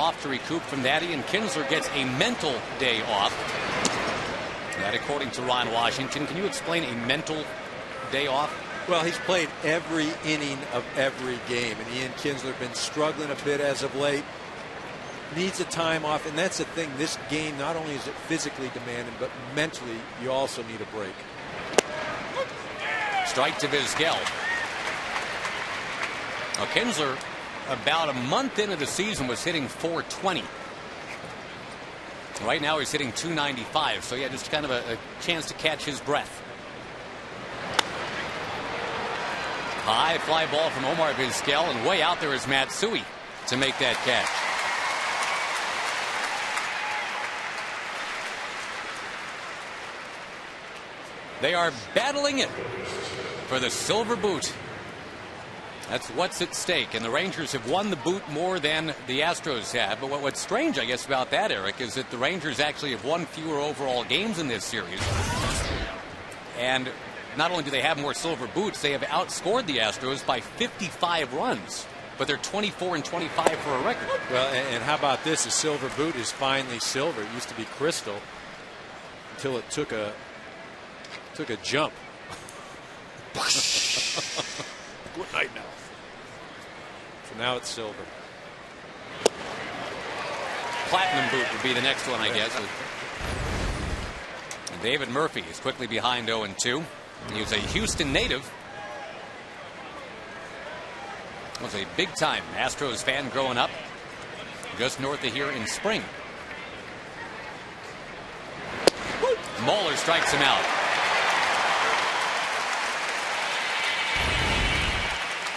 off to recoup from that. Ian Kinsler gets a mental day off. That, according to Ron Washington. Can you explain a mental day off? Well, he's played every inning of every game, and Ian Kinsler been struggling a bit as of late. Needs a time off, and that's the thing. This game, not only is it physically demanding, but mentally, you also need a break. Strike to Vizquel. Now, Kinsler, about a month into the season, was hitting .420. Right now, he's hitting .295. So, yeah, just kind of a chance to catch his breath. High fly ball from Omar Vizquel, and way out there is Matsui to make that catch. They are battling it for the silver boot. That's what's at stake, and the Rangers have won the boot more than the Astros have. But what's strange, I guess, about that, Eric, is that the Rangers actually have won fewer overall games in this series. And not only do they have more silver boots, they have outscored the Astros by 55 runs. But they're 24-25 for a record. Well, and how about this? The silver boot is finally silver. It used to be crystal until it took a jump. Good night now. So now it's silver. Platinum boot would be the next one, I guess. And David Murphy is quickly behind 0-2. He was a Houston native. Was a big-time Astros fan growing up, just north of here in Spring. Moeller strikes him out.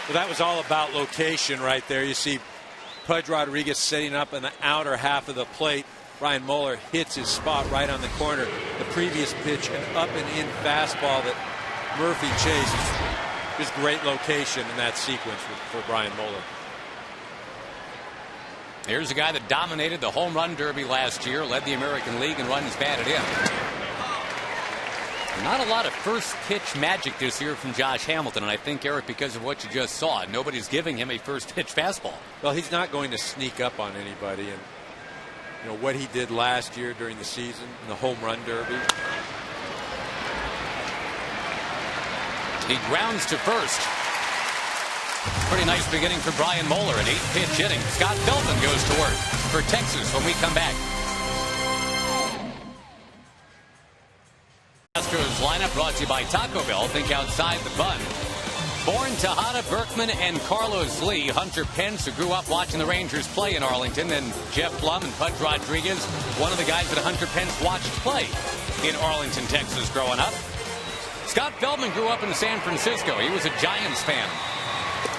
Well, that was all about location right there. You see Pudge Rodriguez setting up in the outer half of the plate. Brian Moeller hits his spot right on the corner. The previous pitch, an up and in fastball that Murphy chased. Just great location in that sequence for Brian Moeller. Here's a guy that dominated the home run derby last year, led the American League in runs batted in. Not a lot of first pitch magic this year from Josh Hamilton, and I think, Eric, because of what you just saw, nobody's giving him a first pitch fastball. Well, he's not going to sneak up on anybody, and you know what he did last year during the season in the home run derby. He grounds to first. Pretty nice beginning for Brian Moeller, an 8-pitch inning. Scott Feldman goes to work for Texas when we come back. Astros lineup brought to you by Taco Bell. Think outside the bun. Born Tejada, Berkman, and Carlos Lee. Hunter Pence, who grew up watching the Rangers play in Arlington, and Jeff Blum and Pudge Rodriguez, one of the guys that Hunter Pence watched play in Arlington, Texas, growing up. Scott Feldman grew up in San Francisco. He was a Giants fan,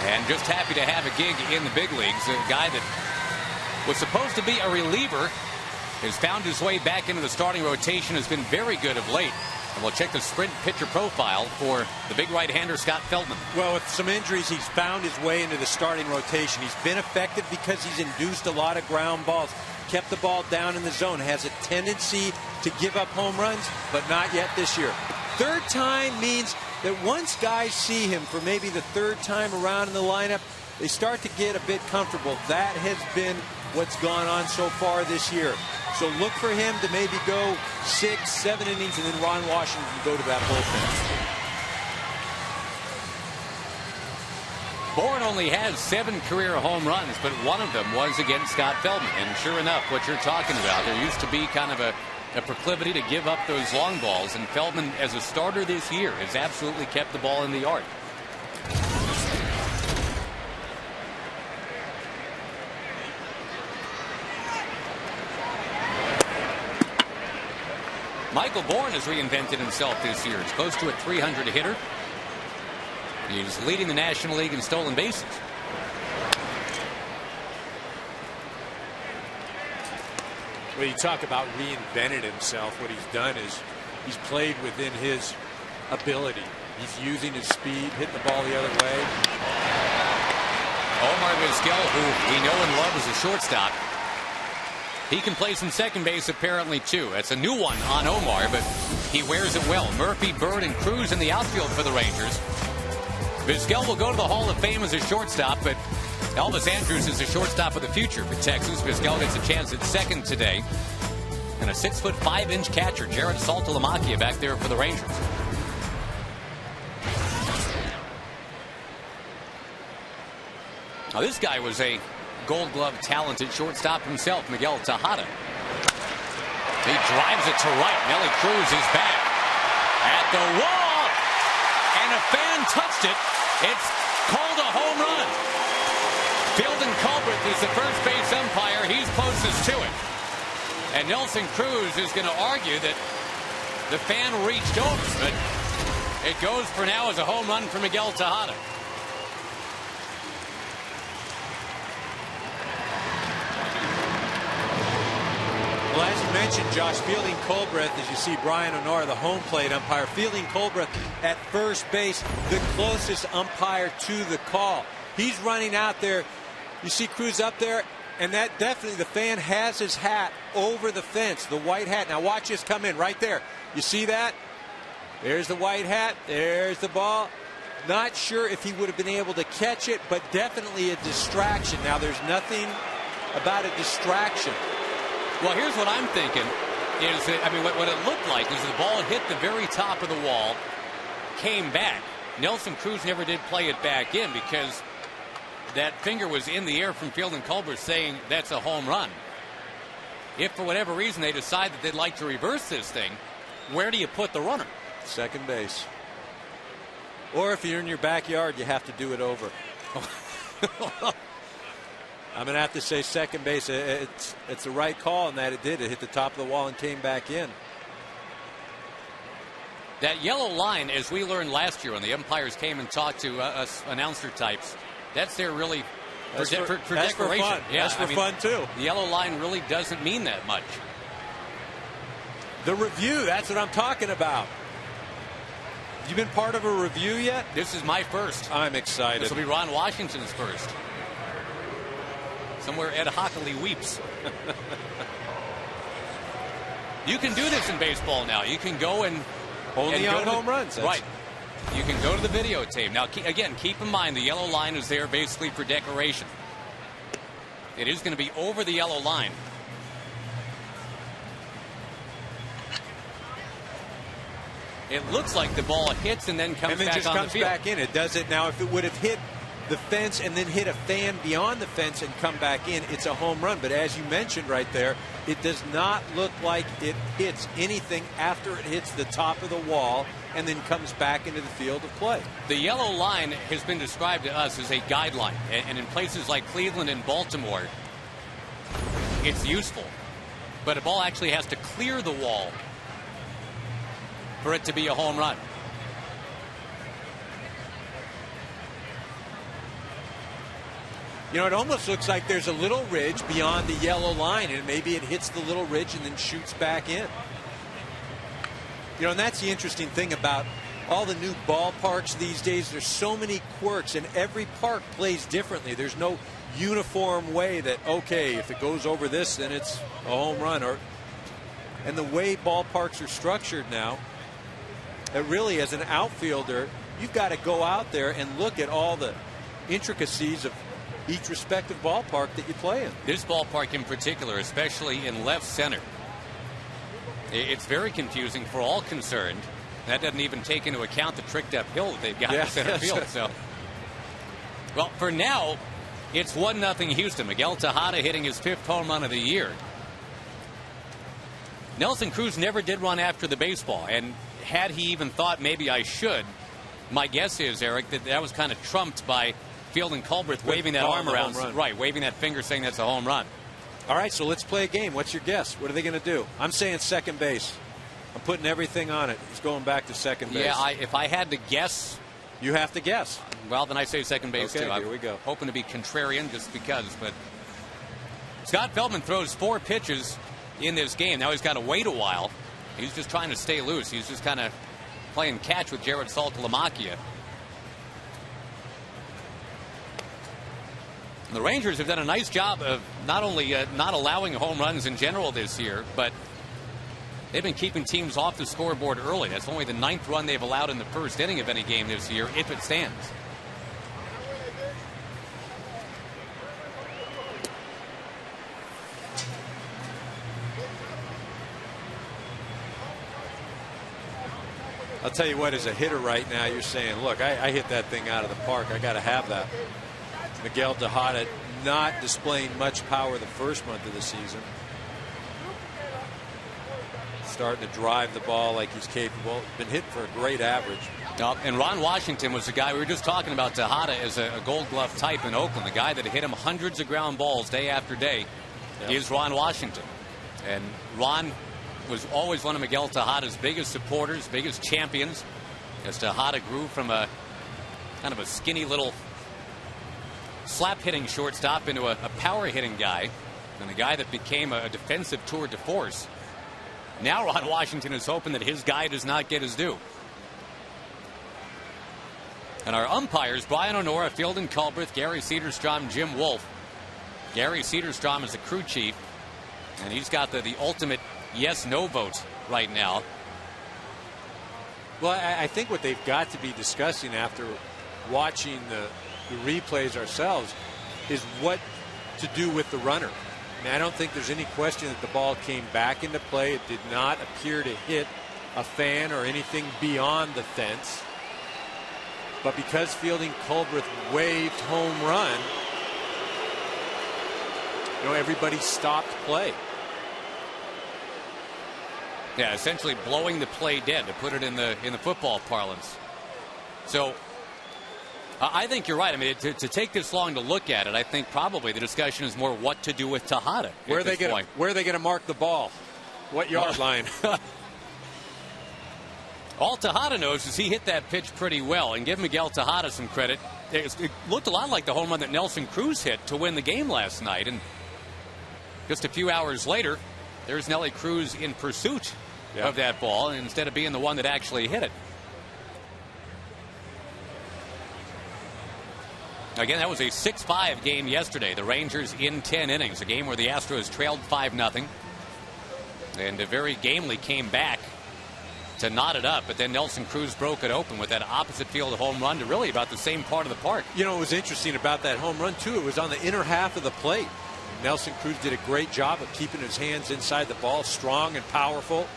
and just happy to have a gig in the big leagues. A guy that was supposed to be a reliever has found his way back into the starting rotation, has been very good of late. And we'll check the sprint pitcher profile for the big right-hander, Scott Feldman. Well, with some injuries, he's found his way into the starting rotation. He's been effective because he's induced a lot of ground balls, kept the ball down in the zone, has a tendency to give up home runs, but not yet this year. Third time means that once guys see him for maybe the third time around in the lineup, they start to get a bit comfortable. That has been what's gone on so far this year. So look for him to maybe go 6, 7 innings, and then Ron Washington go to that bullpen. Bourne only has 7 career home runs, but one of them was against Scott Feldman. And sure enough, what you're talking about, there used to be kind of a proclivity to give up those long balls, and Feldman, as a starter this year, has absolutely kept the ball in the yard. Michael Bourne has reinvented himself this year. He's close to a .300 hitter. He's leading the National League in stolen bases. Well, you talk about reinvented himself. What he's done is he's played within his ability. He's using his speed, hitting the ball the other way. Omar Vizquel, who we know and love as a shortstop, he can play some second base apparently too. That's a new one on Omar, but he wears it well. Murphy, Bird, and Cruz in the outfield for the Rangers. Vizquel will go to the Hall of Fame as a shortstop, but Elvis Andrews is a shortstop of the future for Texas. Vizquel gets a chance at second today. And a 6'5" catcher, Jared Saltalamacchia, back there for the Rangers. Now this guy was a Gold Glove talented shortstop himself, Miguel Tejada. He drives it to right. Nelly Cruz is back at the wall, and a fan touched it. It's called a home run. Fielding Culbreth is the first base umpire. He's closest to it. And Nelson Cruz is going to argue that the fan reached over, but it goes for now as a home run for Miguel Tejada. Well, as you mentioned, Josh, fielding Culbreth, as you see Brian Honora, the home plate umpire, fielding Culbreth at first base, the closest umpire to the call. He's running out there. You see Cruz up there, and that definitely, the fan has his hat over the fence, the white hat. Now watch this come in right there. You see that? There's the white hat. There's the ball. Not sure if he would have been able to catch it, but definitely a distraction. Now there's nothing about a distraction. Well, here's what I'm thinking is that, I mean, what it looked like is the ball hit the very top of the wall, came back. Nelson Cruz never did play it back in because that finger was in the air from fielding Culbreth saying that's a home run. If for whatever reason they decide that they'd like to reverse this thing, where do you put the runner? Second base. Or if you're in your backyard, you have to do it over. I'm going to have to say second base. It's the right call in that it did. It hit the top of the wall and came back in. That yellow line, as we learned last year when the umpires came and talked to us announcer types, that's there really for decoration. For fun. Yeah, that's for fun, too. The yellow line really doesn't mean that much. The review, that's what I'm talking about. You been part of a review yet? This is my first. I'm excited. This will be Ron Washington's first. Somewhere Ed Hockley weeps. You can do this in baseball now. You can go and only on home runs. Right. You can go to the videotape. Now, again, keep in mind the yellow line is there basically for decoration. It is going to be over the yellow line. It looks like the ball hits and then comes back on the field. Back in. It does it now. If it would have hit the fence and then hit a fan beyond the fence and come back in, it's a home run. But as you mentioned right there, it does not look like it hits anything after it hits the top of the wall and then comes back into the field of play. The yellow line has been described to us as a guideline, and in places like Cleveland and Baltimore, it's useful. But a ball actually has to clear the wall for it to be a home run. You know, it almost looks like there's a little ridge beyond the yellow line, and maybe it hits the little ridge and then shoots back in. You know, and that's the interesting thing about all the new ballparks these days. There's so many quirks, and every park plays differently. There's no uniform way that, okay, if it goes over this, then it's a home run. And the way ballparks are structured now, it really, as an outfielder, you've got to go out there and look at all the intricacies of each respective ballpark that you play in. This ballpark in particular, especially in left center, it's very confusing for all concerned. That doesn't even take into account the tricked up hill that they've got in center field. So, well, for now, it's 1-0 Houston. Miguel Tejada hitting his 5th home run of the year. Nelson Cruz never did run after the baseball, and had he even thought maybe I should, my guess is, Eric, that was kind of trumped by fielding Culbreth waving that arm around, right, waving that finger saying that's a home run. All right, so let's play a game. What's your guess? What are they going to do? I'm saying second base. I'm putting everything on it. He's going back to second base. Yeah, if I had to guess. You have to guess. Well, then I say second base, too. Here we go. Hoping to be contrarian just because, but Scott Feldman throws 4 pitches in this game. Now he's got to wait a while. He's just trying to stay loose. He's just kind of playing catch with Jared Saltalamacchia. The Rangers have done a nice job of not only not allowing home runs in general this year, but they've been keeping teams off the scoreboard early. That's only the 9th run they've allowed in the first inning of any game this year, if it stands. I'll tell you what, as a hitter right now, you're saying, look, I hit that thing out of the park. I got to have that. Miguel Tejada not displaying much power the first month of the season. Starting to drive the ball like he's capable. Been hit for a great average. And Ron Washington was the guy we were just talking about. Tejada as a Gold Glove type in Oakland. The guy that hit him hundreds of ground balls day after day is Ron Washington. And Ron was always one of Miguel Tejada's biggest supporters, biggest champions, as Tejada grew from a kind of a skinny little slap-hitting shortstop into a power-hitting guy, and a guy that became a defensive tour de force. Now Ron Washington is hoping that his guy does not get his due. And our umpires, Brian Honora, Fielding Culbreth, Gary Cederstrom, Jim Wolf. Gary Cederstrom is the crew chief, and he's got the ultimate yes-no vote right now. Well, I think what they've got to be discussing after watching the replays ourselves is what to do with the runner. I mean, I don't think there's any question that the ball came back into play. It did not appear to hit a fan or anything beyond the fence. But because Fielding Culbreth waved home run, everybody stopped play. Yeah, essentially blowing the play dead, to put it in the football parlance. So I think you're right. I mean, to take this long to look at it, I think probably the discussion is more what to do with Tejada. Where are they going to mark the ball? What yard line? All Tejada knows is he hit that pitch pretty well, and give Miguel Tejada some credit. It looked a lot like the home run that Nelson Cruz hit to win the game last night, and just a few hours later, there's Nelly Cruz in pursuit of that ball instead of being the one that actually hit it. Again, that was a 6-5 game yesterday. The Rangers in 10 innings, a game where the Astros trailed 5-0, and very gamely came back to knot it up, but then Nelson Cruz broke it open with that opposite field home run to really about the same part of the park. You know what was interesting about that home run, too? It was on the inner half of the plate. Nelson Cruz did a great job of keeping his hands inside the ball, strong and powerful.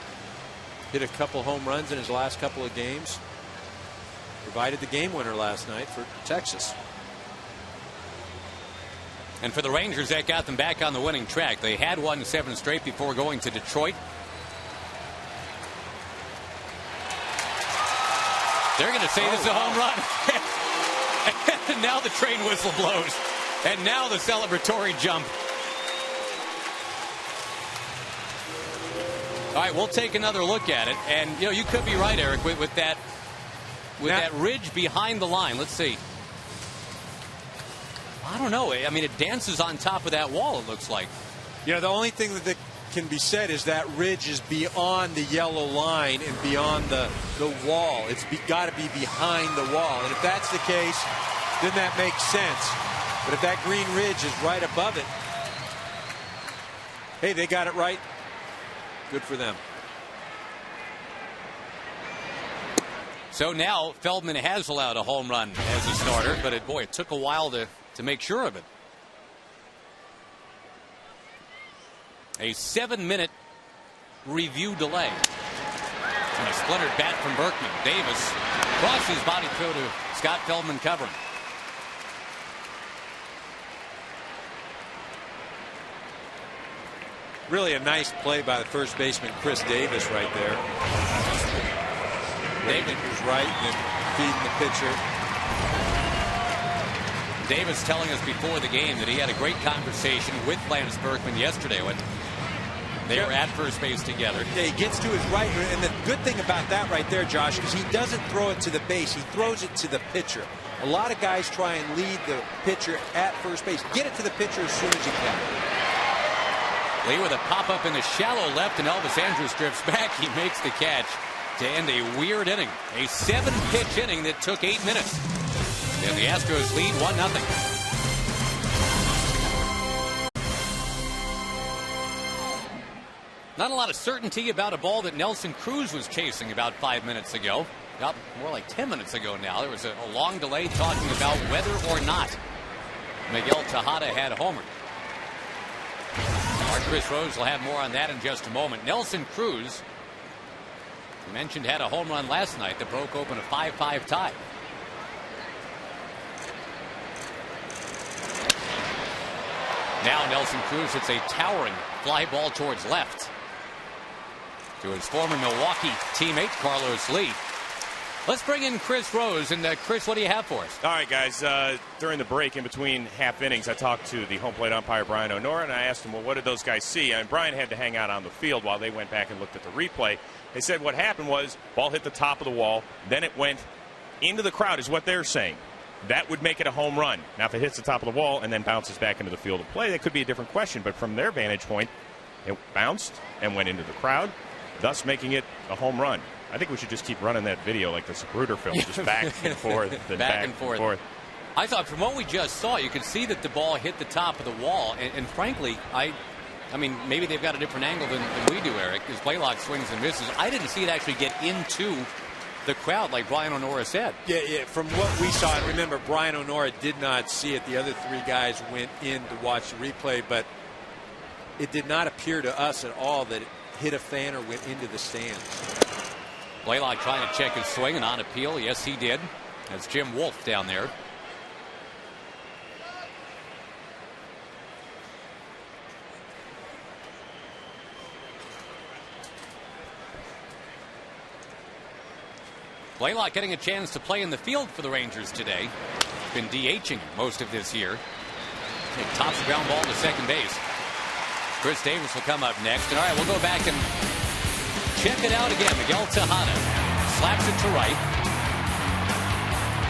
Hit a couple home runs in his last couple of games. Provided the game winner last night for Texas. And for the Rangers, that got them back on the winning track. They had won 7 straight before going to Detroit. They're going to say this is a home run. And now the train whistle blows. And now the celebratory jump. All right, we'll take another look at it. And, you could be right, Eric, with that ridge behind the line. Let's see. I don't know. I mean, it dances on top of that wall, it looks like. The only thing that can be said is that ridge is beyond the yellow line and beyond the wall. It's got to be behind the wall. And if that's the case, then that makes sense. But if that green ridge is right above it, hey, they got it right. Good for them. So now Feldman has allowed a home run as a starter, but it took a while to make sure of it. A 7-minute review delay. And a splintered bat from Berkman. Davis crosses body throw to Scott Feldman covering. Really a nice play by the first baseman, Chris Davis, right there. Davis was right and feeding the pitcher. Davis telling us before the game that he had a great conversation with Lance Berkman yesterday when they were at first base together. Yeah, he gets to his right, and the good thing about that right there, Josh, is he doesn't throw it to the base. He throws it to the pitcher. A lot of guys try and lead the pitcher at first base. Get it to the pitcher as soon as you can. Lee with a pop-up in the shallow left, and Elvis Andrus drifts back. He makes the catch to end a weird inning. A 7-pitch inning that took 8 minutes. And the Astros lead 1-0. Not a lot of certainty about a ball that Nelson Cruz was chasing about 5 minutes ago. About more like 10 minutes ago now. There was a long delay talking about whether or not Miguel Tejada had homered. Our Chris Rose will have more on that in just a moment. Nelson Cruz You mentioned had a home run last night that broke open a 5-5 tie. Now Nelson Cruz hits a towering fly ball towards left to his former Milwaukee teammate Carlos Lee. Let's bring in Chris Rose. And Chris, what do you have for us? All right, guys. During the break, in between half innings, I talked to the home plate umpire, Brian O'Nora, and I asked him, well, what did those guys see? And Brian had to hang out on the field while they went back and looked at the replay. They said what happened was ball hit the top of the wall, then it went into the crowd is what they're saying. That would make it a home run. Now, if it hits the top of the wall and then bounces back into the field of play, that could be a different question. But from their vantage point, it bounced and went into the crowd, thus making it a home run. I think we should just keep running that video like the Zapruder film, just back and forth and back and forth. I thought from what we just saw, you could see that the ball hit the top of the wall. And frankly, I mean, maybe they've got a different angle than we do, Eric, because Blaylock swings and misses. I didn't see it actually get into the crowd like Brian O'Nora said. Yeah, from what we saw, and remember, Brian O'Nora did not see it. The other three guys went in to watch the replay, but it did not appear to us at all that it hit a fan or went into the stands. Blaylock trying to check his swing, and on appeal, yes, he did. That's Jim Wolf down there. Blaylock getting a chance to play in the field for the Rangers today. Been DHing most of this year. He tops the ground ball to second base. Chris Davis will come up next. And all right, we'll go back and check it out again. Miguel Tejada slaps it to right.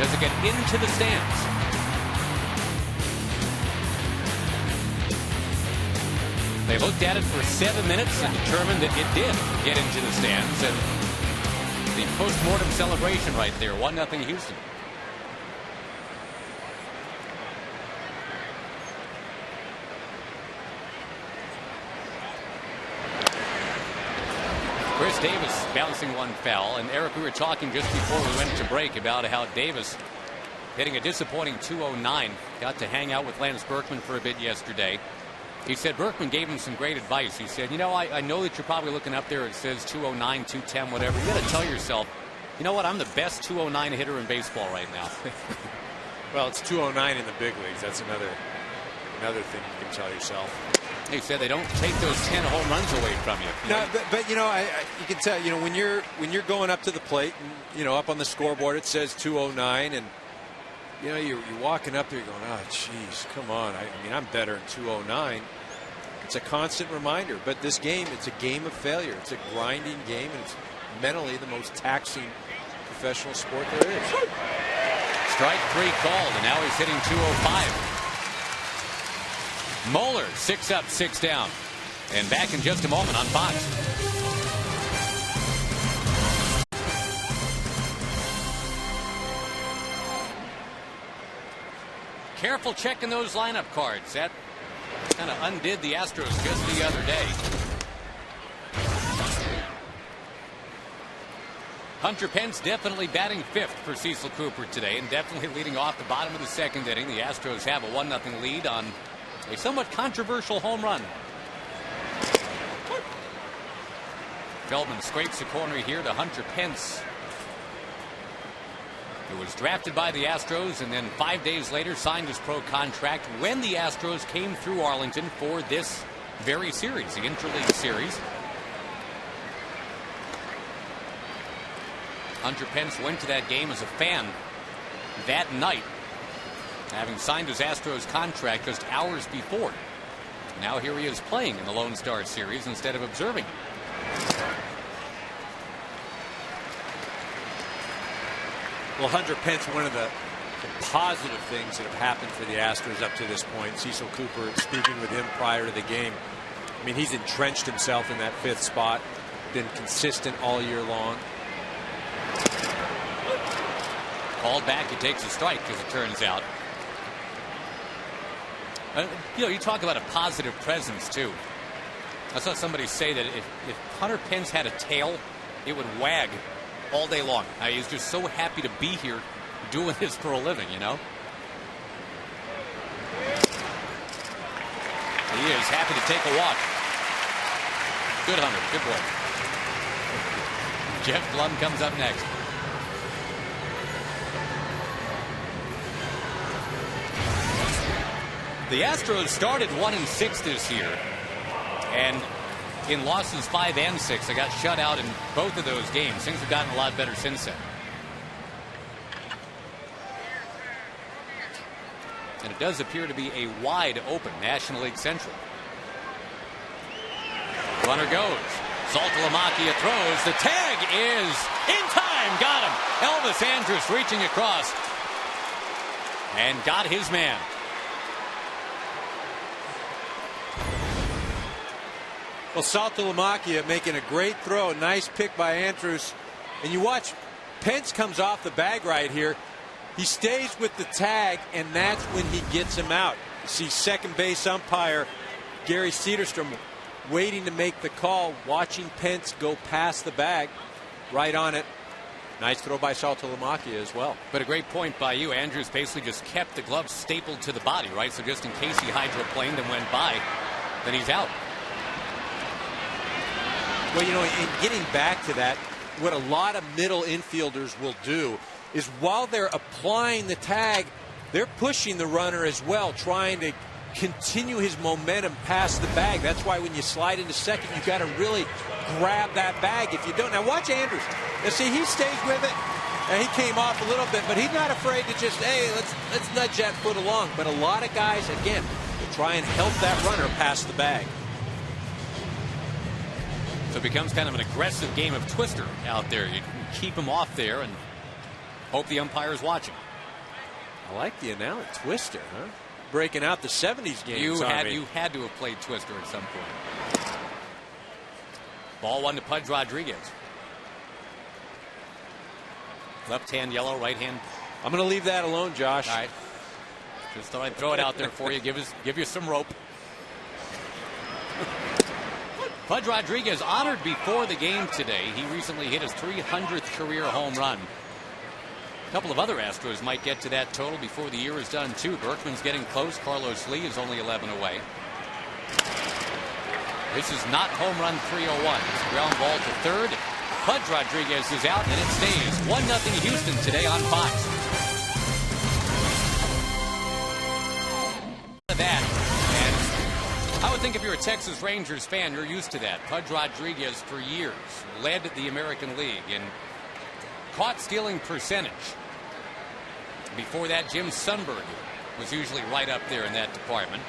Does it get into the stands? They looked at it for 7 minutes and determined that it did get into the stands. And the post-mortem celebration right there, 1-0 Houston. Chris Davis bouncing one foul. And Eric, we were talking just before we went to break about how Davis hitting a disappointing 209. Got to hang out with Lance Berkman for a bit yesterday. He said Berkman gave him some great advice. He said, you know, I know that you're probably looking up there. It says 209, 210, whatever. You got to tell yourself, you know what? I'm the best 209 hitter in baseball right now. Well, it's 209 in the big leagues. That's another thing you can tell yourself. He said they don't take those 10 home runs away from you. No, but you know, you can tell. You know, when you're going up to the plate, and, you know, up on the scoreboard it says 209, and you know you're walking up there, you're going, oh, geez, come on. I mean, I'm better than 209. It's a constant reminder. But this game, it's a game of failure. It's a grinding game, and it's mentally the most taxing professional sport there is. Strike 3 called, and now he's hitting 205. Moeller 6 up, 6 down. And back in just a moment on Fox. Careful checking those lineup cards. That kind of undid the Astros just the other day. Hunter Pence definitely batting 5th for Cecil Cooper today, and definitely leading off the bottom of the 2nd inning. The Astros have a 1-0 lead on a somewhat controversial home run. Feldman scrapes the corner here to Hunter Pence, who was drafted by the Astros and then 5 days later signed his pro contract when the Astros came through Arlington for this very series, the Interleague Series. Hunter Pence went to that game as a fan that night, having signed his Astros contract just hours before. Now here he is playing in the Lone Star Series instead of observing. Well, Hunter Pence, one of the positive things that have happened for the Astros up to this point. Cecil Cooper speaking with him prior to the game. I mean, he's entrenched himself in that 5th spot, been consistent all year long. Called back, he takes a strike, as it turns out. You know, you talk about a positive presence, too. I saw somebody say that if Hunter Pence had a tail, it would wag all day long. He's just so happy to be here doing this for a living, you know. He is happy to take a walk. Good Hunter, good boy. Jeff Blum comes up next. The Astros started 1-6 this year, and in losses 5 and 6, they got shut out in both of those games. Things have gotten a lot better since then. And it does appear to be a wide open National League Central. Runner goes. Saltalamacchia throws. The tag is in time. Got him. Elvis Andrus reaching across and got his man. Well, Saltalamacchia making a great throw. Nice pick by Andrus. And you watch, Pence comes off the bag right here. He stays with the tag, and that's when he gets him out. You see second base umpire Gary Cederstrom waiting to make the call, watching Pence go past the bag, right on it. Nice throw by Saltalamacchia as well. But a great point by you. Andrus basically just kept the glove stapled to the body, right? So just in case he hydroplaned and went by, then he's out. Well, you know, in getting back to that, what a lot of middle infielders will do is while they're applying the tag, they're pushing the runner as well, trying to continue his momentum past the bag. That's why when you slide into second, you've got to really grab that bag. If you don't, now watch Andrus. Now see, he stays with it, and he came off a little bit, but he's not afraid to just, hey, let's nudge that foot along. But a lot of guys, again, will try and help that runner past the bag. So it becomes kind of an aggressive game of twister out there. You can keep him off there and hope the umpire's watching. I like the analogy, twister, huh? Breaking out the 70s games. You had to have played twister at some point. Ball one to Pudge Rodriguez. Left hand yellow, right hand. I'm going to leave that alone, Josh. All right. Just thought I'd throw it out there for you. Give you some rope. Pudge Rodriguez honored before the game today. He recently hit his 300th career home run. A couple of other Astros might get to that total before the year is done, too. Berkman's getting close. Carlos Lee is only 11 away. This is not home run 301. It's a ground ball to third. Pudge Rodriguez is out, and it stays 1-0 Houston today on Fox. I would think if you're a Texas Rangers fan, you're used to that. Pudge Rodriguez for years led the American League in caught stealing percentage. Before that, Jim Sundberg was usually right up there in that department.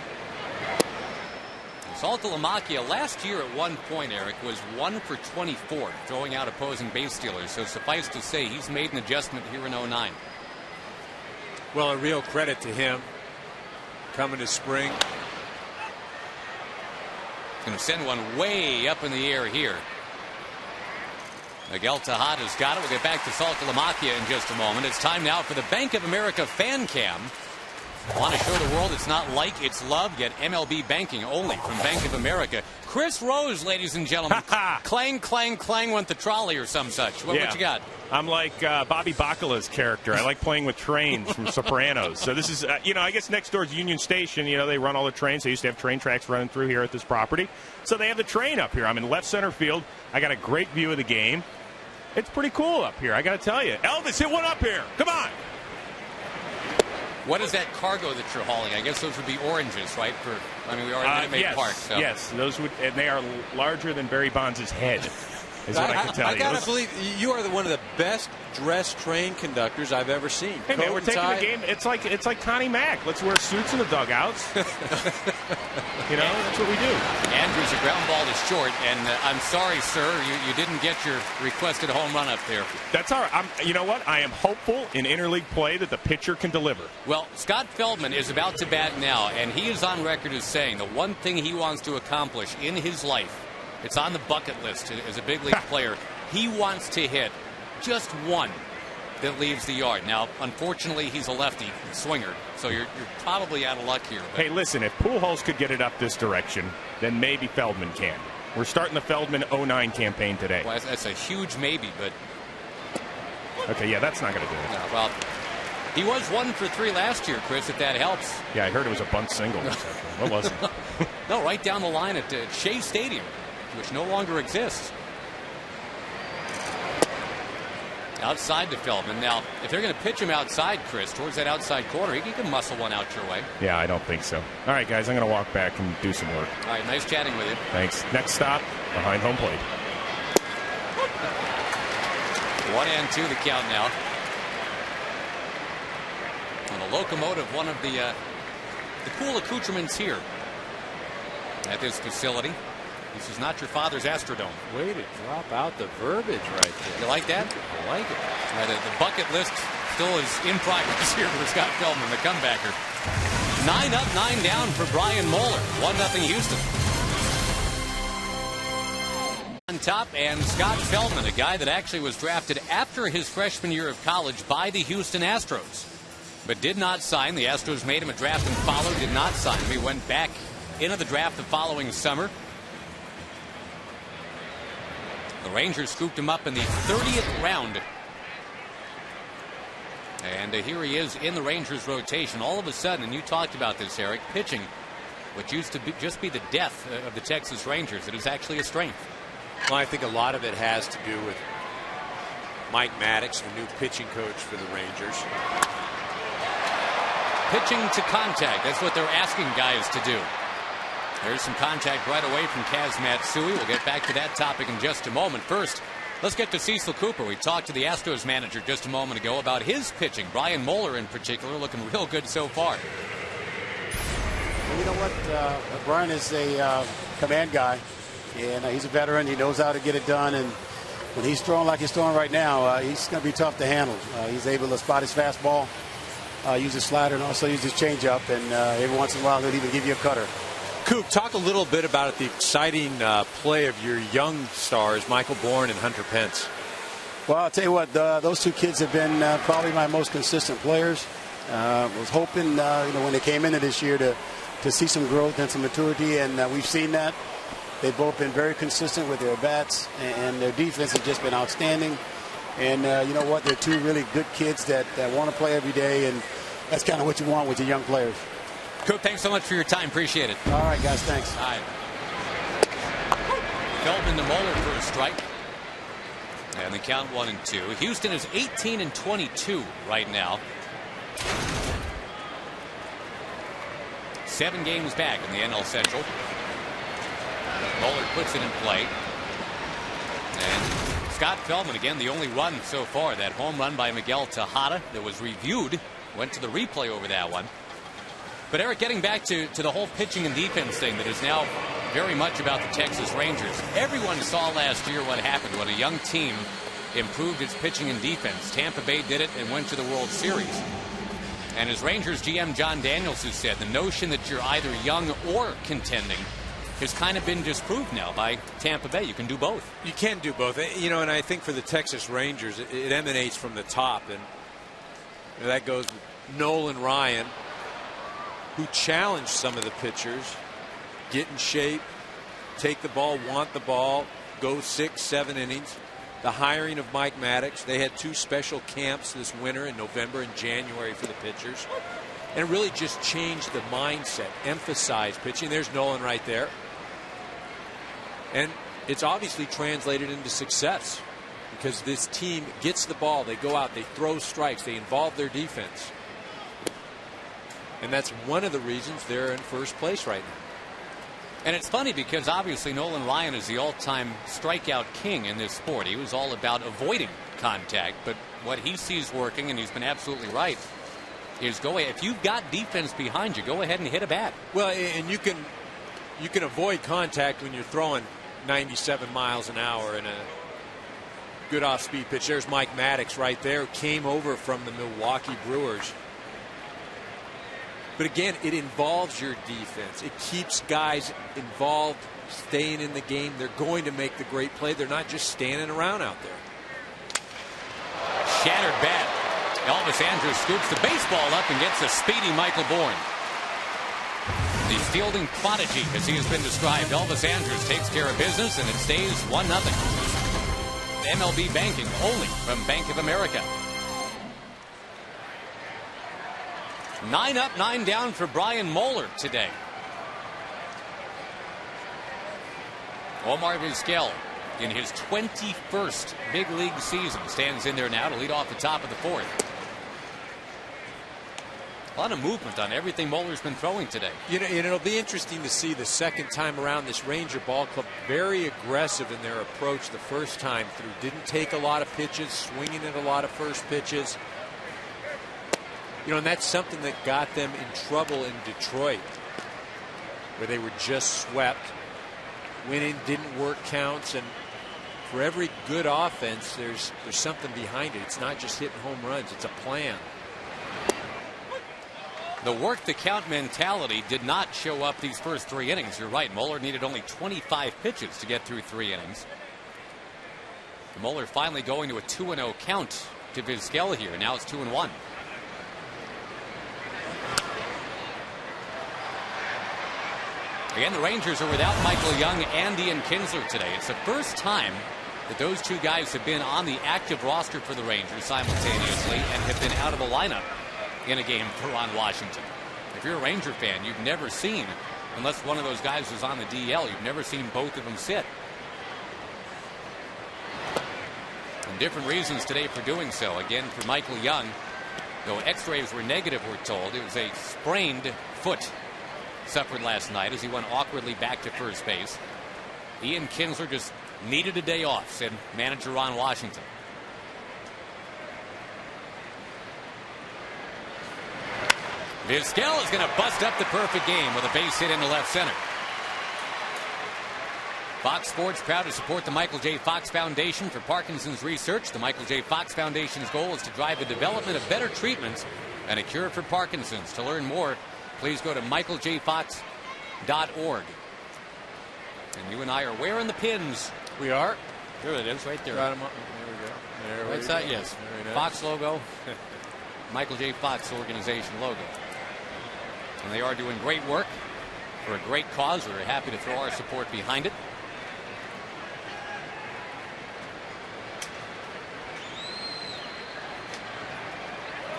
Saltalamacchia last year at one point, Eric, was 1 for 24 throwing out opposing base stealers. So suffice to say, he's made an adjustment here in 09. Well, a real credit to him coming to spring. Going to send one way up in the air here. Miguel Tejada's got it. We'll get back to Saltalamacchia in just a moment. It's time now for the Bank of America Fan Cam. Want to show the world it's not like, it's love. Get MLB banking only from Bank of America. Chris Rose, ladies and gentlemen. Clang, clang, clang went the trolley or some such. What you got? I'm like Bobby Bacala's character. I like playing with trains from Sopranos. So this is, I guess next door is Union Station. They run all the trains. They used to have train tracks running through here at this property. So they have the train up here. I'm in left center field. I got a great view of the game. It's pretty cool up here, I got to tell you. Elvis, hit one up here. Come on. What is that cargo that you're hauling? I guess those would be oranges, right? We are in Minute Maid Park. So. Yes, those would, and they are larger than Barry Bonds' head. Is what I can tell you. I gotta believe you are one of the best dressed train conductors I've ever seen. Hey man, we're taking the game. It's like Connie Mack. Let's wear suits in the dugouts. That's what we do. Andrew's a ground ball to short, and I'm sorry, sir, you didn't get your requested home run up there. That's all right. You know what? I am hopeful in interleague play that the pitcher can deliver. Well, Scott Feldman is about to bat now, and he is on record as saying the one thing he wants to accomplish in his life. It's on the bucket list as a big league player. He wants to hit just one that leaves the yard. Now, unfortunately, he's a lefty swinger, so you're probably out of luck here. But. Hey, listen, if Pujols could get it up this direction, then maybe Feldman can. We're starting the Feldman 09 campaign today. Well, that's a huge maybe, but... Okay, yeah, that's not going to do it. No, well, he was 1 for 3 last year, Chris, if that helps. Yeah, I heard it was a bunt single. What was it? No, right down the line at Shea Stadium, which no longer exists. Outside to Feldman. Now, if they're going to pitch him outside, Chris, towards that outside corner, he can muscle one out your way. Yeah, I don't think so. All right, guys, I'm going to walk back and do some work. All right, nice chatting with you. Thanks. Next stop, behind home plate. 1-2 the count now. And the locomotive, one of the cool accoutrements here at this facility. This is not your father's Astrodome. Way to drop out the verbiage right there. You like that? I like it. The bucket list still is in progress here for Scott Feldman, the comebacker. 9 up, 9 down for Brian Moeller. 1-0 Houston. On top, and Scott Feldman, a guy that actually was drafted after his freshman year of college by the Houston Astros, but did not sign. The Astros made him a draft and follow, did not sign him. He went back into the draft the following summer. The Rangers scooped him up in the 30th round. And here he is in the Rangers rotation. All of a sudden, and you talked about this, Eric, pitching, which used to just be the death of the Texas Rangers, it is actually a strength. Well, I think a lot of it has to do with Mike Maddox, the new pitching coach for the Rangers. Pitching to contact, that's what they're asking guys to do. There's some contact right away from Kaz Matsui. We'll get back to that topic in just a moment. First, let's get to Cecil Cooper. We talked to the Astros manager just a moment ago about his pitching. Brian Moeller in particular looking real good so far. Well, you know what? Brian is a command guy, and he's a veteran. He knows how to get it done, and when he's throwing like he's throwing right now, he's going to be tough to handle. He's able to spot his fastball, use his slider, and also use his changeup, and every once in a while he'll even give you a cutter. Coop, talk a little bit about the exciting play of your young stars, Michael Bourne and Hunter Pence. Well, I'll tell you what, those two kids have been probably my most consistent players. Was hoping, when they came into this year to see some growth and some maturity, and we've seen that. They've both been very consistent with their bats, and their defense has just been outstanding. And you know what, they're two really good kids that want to play every day, and that's kind of what you want with your young players. Coop, thanks so much for your time. Appreciate it. All right, guys. Thanks. All right. Feldman to Moeller for a strike. And the count 1-2. Houston is 18-22 right now. 7 games back in the NL Central. Moeller puts it in play. And Scott Feldman, again, the only run so far. That home run by Miguel Tejada that was reviewed. Went to the replay over that one. But Eric, getting back to the whole pitching and defense thing that is now very much about the Texas Rangers. Everyone saw last year what happened when a young team improved its pitching and defense. Tampa Bay did it and went to the World Series. And as Rangers GM John Daniels has said, the notion that you're either young or contending has kind of been disproved now by Tampa Bay. You can do both. You can do both. And I think for the Texas Rangers, it emanates from the top. And that goes with Nolan Ryan, who challenged some of the pitchers, get in shape, take the ball, want the ball, go 6-7 innings. The hiring of Mike Maddox. They had 2 special camps this winter in November and January for the pitchers. And it really just changed the mindset, emphasized pitching. There's Nolan right there. And it's obviously translated into success because this team gets the ball, they go out, they throw strikes, they involve their defense. And that's one of the reasons they're in first place right now. And it's funny because obviously Nolan Ryan is the all-time strikeout king in this sport. He was all about avoiding contact, but what he sees working, and he's been absolutely right, is go ahead. If you've got defense behind you, go ahead and hit a bat. Well, and you can avoid contact when you're throwing 97 miles an hour in a good off-speed pitch. There's Mike Maddox right there, came over from the Milwaukee Brewers. But again, it involves your defense. It keeps guys involved, staying in the game. They're going to make the great play. They're not just standing around out there. Shattered bat. Elvis Andrus scoops the baseball up and gets a speedy Michael Bourne. The fielding prodigy, as he has been described, Elvis Andrus takes care of business, and it stays 1-0. MLB banking only from Bank of America. 9 up, 9 down for Brian Moeller today. Omar Vizquel in his 21st big league season. Stands in there now to lead off the top of the fourth. A lot of movement on everything Moeller's been throwing today. You know, and it'll be interesting to see the second time around. This Ranger ball club very aggressive in their approach the first time through. Didn't take a lot of pitches, swinging at a lot of first pitches. You know, and that's something that got them in trouble in Detroit, where they were just swept. Winning didn't work counts, and for every good offense, there's something behind it. It's not just hitting home runs, it's a plan. The work the count mentality did not show up these first 3 innings. You're right, Moeller needed only 25 pitches to get through 3 innings. Moeller finally going to a 2-0 count to Vizquel here. Now it's 2-1. Again, the Rangers are without Michael Young and Ian Kinsler today. It's the first time that those two guys have been on the active roster for the Rangers simultaneously and have been out of the lineup in a game for Ron Washington. If you're a Ranger fan, you've never seen, unless one of those guys was on the DL, you've never seen both of them sit. And different reasons today for doing so. Again, for Michael Young, though x-rays were negative, we're told, it was a sprained foot suffered last night as he went awkwardly back to first base. Ian Kinsler just needed a day off, said manager Ron Washington. Vizquel is going to bust up the perfect game with a base hit into left center. Fox Sports proud to support the Michael J. Fox Foundation for Parkinson's research. The Michael J. Fox Foundation's goal is to drive the development of better treatments and a cure for Parkinson's. To learn more, please go to michaeljfox.org. And you and I are wearing the pins. We are. There it is, right there. Got 'em up. There we go. There What's that? Yes. Nice. Fox logo. Michael J. Fox organization logo. And they are doing great work for a great cause. We're happy to throw our support behind it.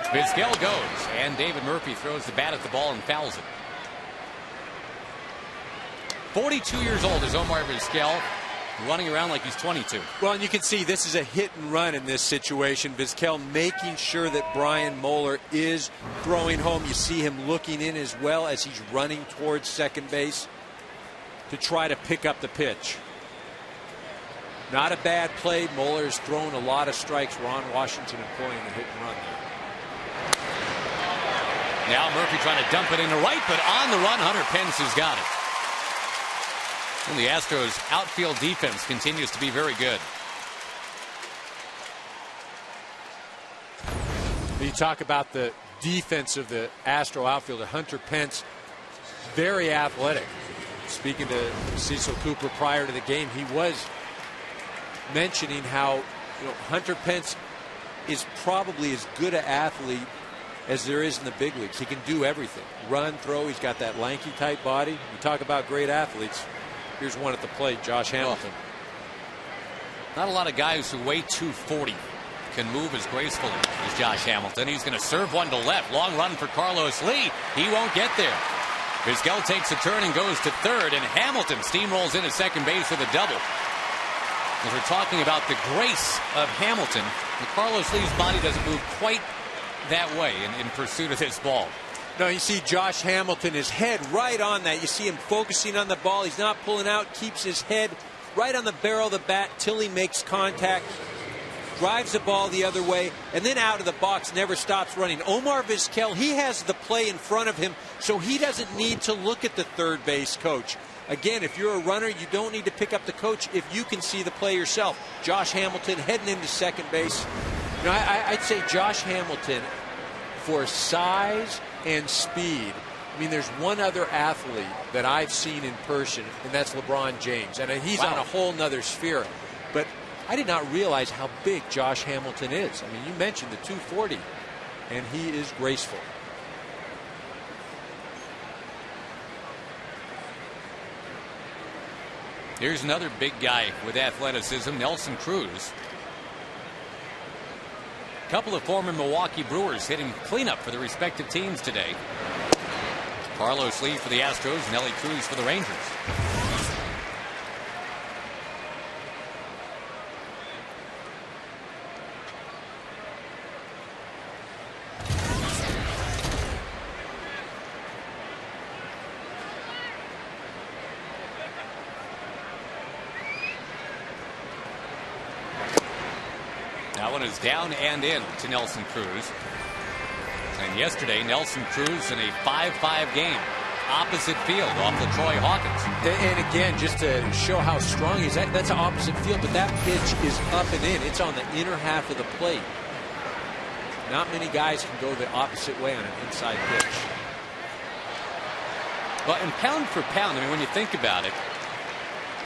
Vizquel goes, and David Murphy throws the bat at the ball and fouls it. 42 years old is Omar Vizquel, running around like he's 22. Well, and you can see this is a hit and run in this situation. Vizquel making sure that Brian Moeller is throwing home. You see him looking in as well as he's running towards second base to try to pick up the pitch. Not a bad play. Moeller's thrown a lot of strikes. Ron Washington employing the hit and run there. Now Murphy trying to dump it into right, but on the run, Hunter Pence has got it. And the Astros outfield defense continues to be very good. You talk about the defense of the Astro outfielder, Hunter Pence, very athletic. Speaking to Cecil Cooper prior to the game, he was mentioning how Hunter Pence is probably as good an athlete as there is in the big leagues. He can do everything. Run, throw. He's got that lanky type body. You talk about great athletes. Here's one at the plate, Josh Hamilton. Not a lot of guys who weigh 240 can move as gracefully as Josh Hamilton. He's going to serve one to left. Long run for Carlos Lee. He won't get there. Vizquel takes a turn and goes to third, and Hamilton steamrolls into second base with a double. As we're talking about the grace of Hamilton, Carlos Lee's body doesn't move quite that way in pursuit of this ball. No, you see Josh Hamilton, his head right on that. You see him focusing on the ball. He's not pulling out, keeps his head right on the barrel of the bat till he makes contact, drives the ball the other way, and then out of the box, never stops running. Omar Vizquel, he has the play in front of him, so he doesn't need to look at the third base coach. Again, if you're a runner, you don't need to pick up the coach if you can see the play yourself. Josh Hamilton heading into second base. I'd say Josh Hamilton, for size and speed. I mean, there's one other athlete that I've seen in person, and that's LeBron James. And he's on a whole nother sphere. But I did not realize how big Josh Hamilton is. I mean, you mentioned the 240, and he is graceful. Here's another big guy with athleticism, Nelson Cruz. A couple of former Milwaukee Brewers hitting cleanup for the respective teams today. Carlos Lee for the Astros, Nelly Cruz for the Rangers. That one is down and in to Nelson Cruz. And yesterday, Nelson Cruz in a 5-5 game. Opposite field off the Troy Hawkins. And again, just to show how strong he is, that's an opposite field, but that pitch is up and in. It's on the inner half of the plate. Not many guys can go the opposite way on an inside pitch. Well, and pound for pound, I mean, when you think about it,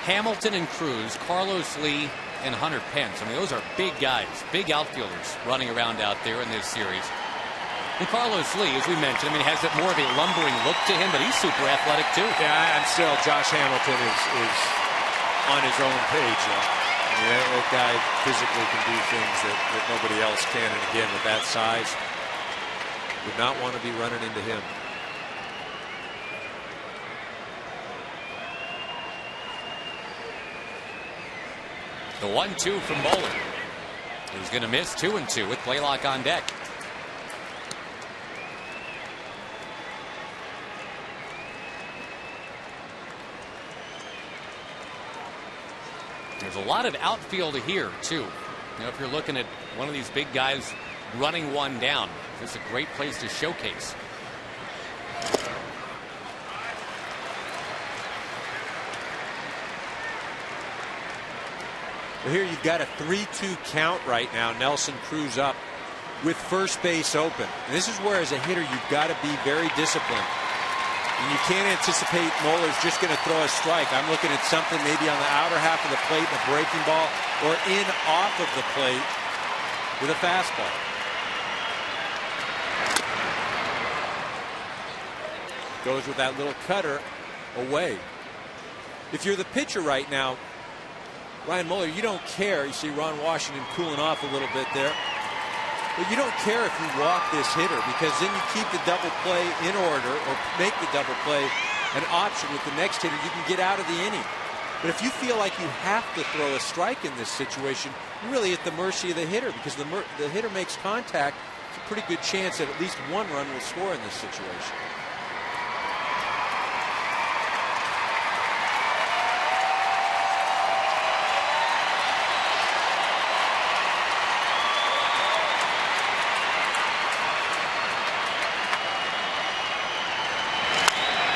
Hamilton and Cruz, Carlos Lee and Hunter Pence, I mean, those are big guys, big outfielders running around out there in this series. And Carlos Lee, as we mentioned, I mean, has it more of a lumbering look to him, but he's super athletic too. Yeah, I'm still, Josh Hamilton is on his own page. I mean, that guy physically can do things that nobody else can. And again, with that size, would not want to be running into him. The 1-2 from Moeller. He's going to miss 2-2 with Blaylock on deck. There's a lot of outfield here, too. You know, if you're looking at one of these big guys running one down, this is a great place to showcase. Well, here you've got a 3-2 count right now. Nelson Cruz up with first base open. And this is where, as a hitter, you've got to be very disciplined. And you can't anticipate Moeller's just going to throw a strike. I'm looking at something maybe on the outer half of the plate, the breaking ball, or in off of the plate with a fastball. Goes with that little cutter away. If you're the pitcher right now, Ryan Moeller, you don't care. You see Ron Washington cooling off a little bit there. But you don't care if you walk this hitter, because then you keep the double play in order, or make the double play an option with the next hitter. You can get out of the inning. But if you feel like you have to throw a strike in this situation, you're really at the mercy of the hitter, because the hitter makes contact. It's a pretty good chance that at least one run will score in this situation.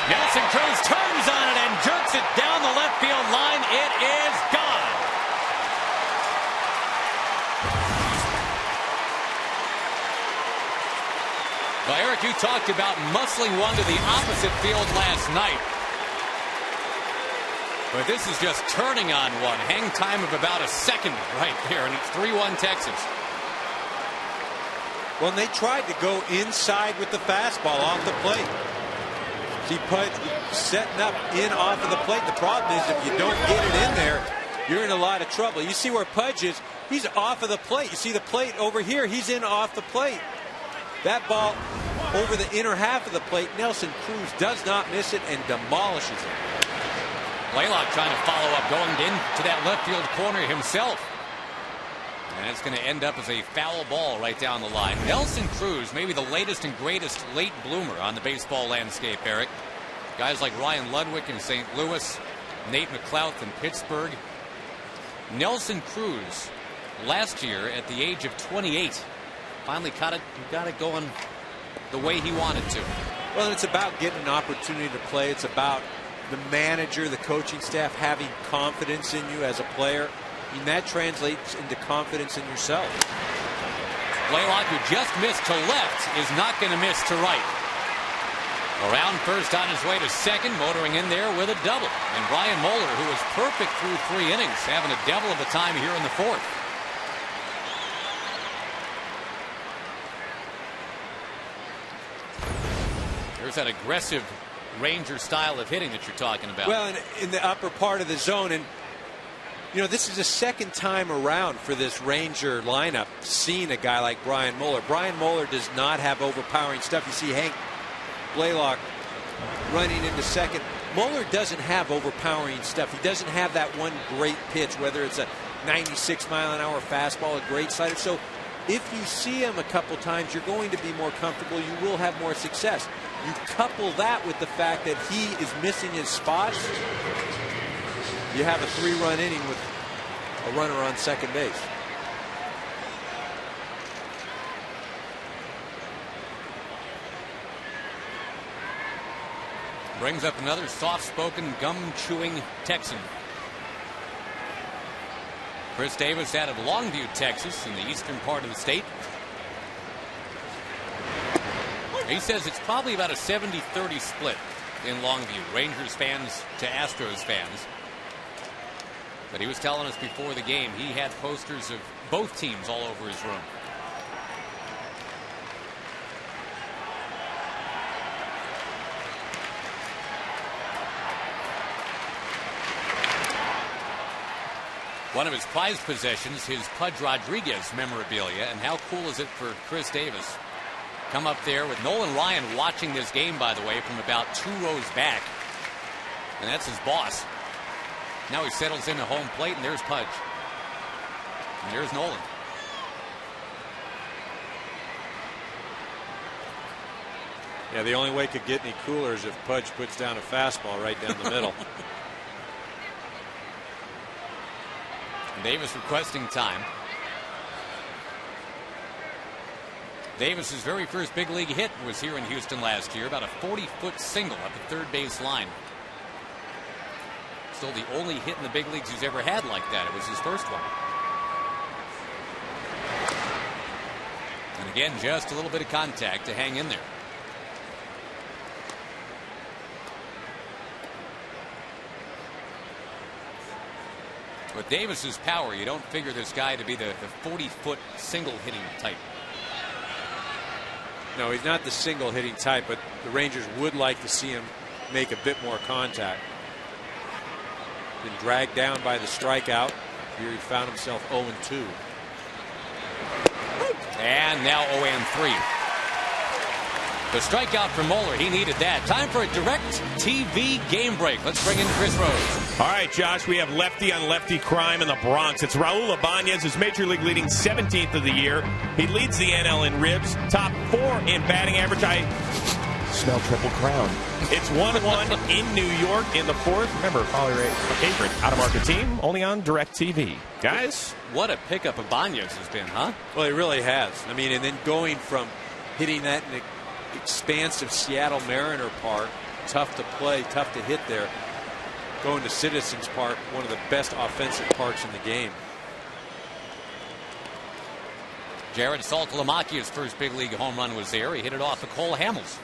Nelson Cruz turns on it and jerks it down the left field line. It is gone. Well, Eric, you talked about muscling one to the opposite field last night. But this is just turning on one. Hang time of about a second right there, and it's 3-1 Texas. Well, and they tried to go inside with the fastball off the plate. See Pudge setting up in off of the plate. The problem is, if you don't get it in there, you're in a lot of trouble. You see where Pudge is. He's off of the plate. You see the plate over here. He's in off the plate. That ball over the inner half of the plate. Nelson Cruz does not miss it and demolishes it. Blaylock trying to follow up, going into that left field corner himself. And it's going to end up as a foul ball right down the line. Nelson Cruz, maybe the latest and greatest late bloomer on the baseball landscape, Eric. Guys like Ryan Ludwig in St. Louis, Nate McLouth in Pittsburgh. Nelson Cruz, last year at the age of 28, finally got it going the way he wanted to. Well, it's about getting an opportunity to play. It's about the manager, the coaching staff having confidence in you as a player. And that translates into confidence in yourself. Blaylock, who just missed to left, is not going to miss to right. Around first on his way to second, motoring in there with a double. And Brian Moeller, who was perfect through 3 innings, having a devil of a time here in the 4th. There's that aggressive Ranger style of hitting that you're talking about. Well, in the upper part of the zone, and you know, this is the second time around for this Ranger lineup seeing a guy like Brian Moeller. Brian Moeller does not have overpowering stuff. You see Hank Blaylock running into second. Moeller doesn't have overpowering stuff. He doesn't have that one great pitch, whether it's a 96-mile-an-hour fastball, a great slider. So if you see him a couple times, you're going to be more comfortable. You will have more success. You couple that with the fact that he is missing his spots, you have a 3-run inning with a runner on second base. brings up another soft-spoken, gum-chewing Texan. Chris Davis out of Longview, Texas, in the eastern part of the state. He says it's probably about a 70-30 split in Longview, Rangers fans to Astros fans. But he was telling us before the game he had posters of both teams all over his room. One of his prized possessions, his Pudge Rodriguez memorabilia. And how cool is it for Chris Davis? Come up there with Nolan Ryan watching this game, by the way, from about 2 rows back. And that's his boss. Now he settles into home plate, and there's Pudge. And there's Nolan. Yeah, the only way it could get any cooler is if Pudge puts down a fastball right down the middle. Davis requesting time. Davis's very first big league hit was here in Houston last year, about a 40-foot single up the third base line. Still the only hit in the big leagues he's ever had like that. It was his first one. And again, just a little bit of contact to hang in there. With Davis's power, you don't figure this guy to be the 40-foot single hitting type. No, he's not the single hitting type, but the Rangers would like to see him make a bit more contact. Been dragged down by the strikeout. Here he found himself 0-2. And now 0-3. The strikeout from Moeller, he needed that. Time for a direct TV game break. Let's bring in Chris Rose. All right, Josh, we have lefty on lefty crime in the Bronx. It's Raul Ibanez, his major league leading 17th of the year. He leads the NL in ribs, top 4 in batting average. I smell Triple Crown. It's 1-1 in New York in the 4th. Remember, follow your favorite out-of-market team, only on DirecTV. Guys? What a pickup Ibanez has been, huh? Well, he really has. I mean, and then going from hitting that in the expansive Seattle Mariner Park, tough to play, tough to hit there, going to Citizens Park, one of the best offensive parks in the game. Jared Saltalamacchia's first big league home run was there. He hit it off of Cole Hamels.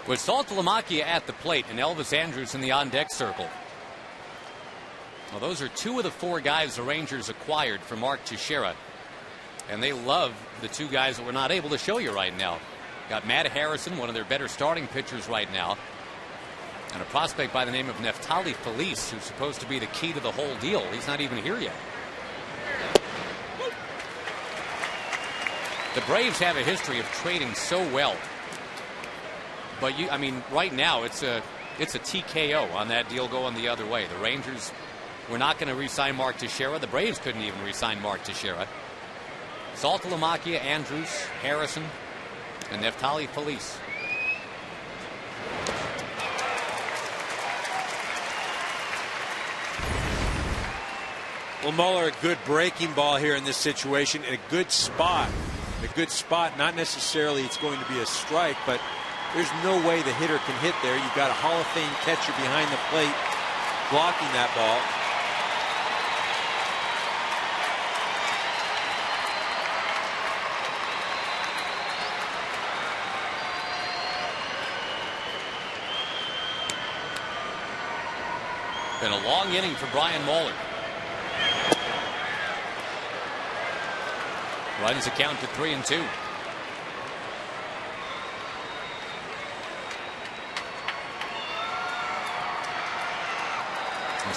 With Saltalamacchia at the plate and Elvis Andrus in the on-deck circle. Well, those are 2 of the 4 guys the Rangers acquired from Mark Teixeira. And they love the 2 guys that we're not able to show you right now. Got Matt Harrison, one of their better starting pitchers right now. And a prospect by the name of Neftali Felice, who's supposed to be the key to the whole deal. He's not even here yet. The Braves have a history of trading so well. But I mean, right now it's a TKO on that deal going the other way. The Rangers were not going to re-sign Mark Teixeira. The Braves couldn't even re-sign Mark Teixeira. Saltalamacchia, Andrus, Harrison, and Neftali Felice. Well, Mueller, a good breaking ball here in this situation, in a good spot. A good spot, not necessarily it's going to be a strike, but there's no way the hitter can hit there. You've got a Hall of Fame catcher behind the plate blocking that ball. Been a long inning for Brian Moeller. Runs the count to 3-2.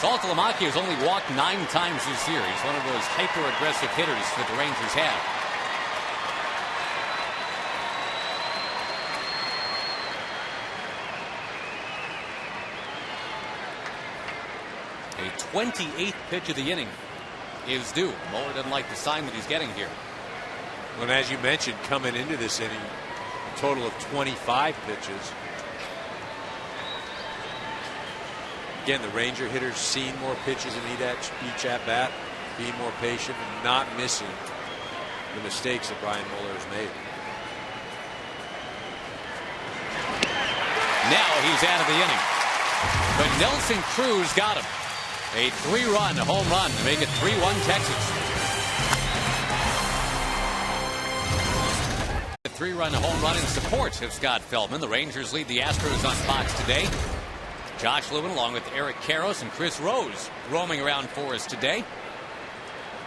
Saltalamacchia has only walked 9 times this year. He's one of those hyper-aggressive hitters that the Rangers have. A 28th pitch of the inning is due. Moeller doesn't like the sign that he's getting here. Well, and as you mentioned, coming into this inning, a total of 25 pitches. Again, the Ranger hitters seeing more pitches in each at bat, being more patient, and not missing the mistakes that Brian Mueller has made. Now he's out of the inning. But Nelson Cruz got him. A 3-run home run to make it 3-1 Texas. A 3-run home run in support of Scott Feldman. The Rangers lead the Astros on Fox today. Josh Lewin along with Eric Karros and Chris Rose roaming around for us today.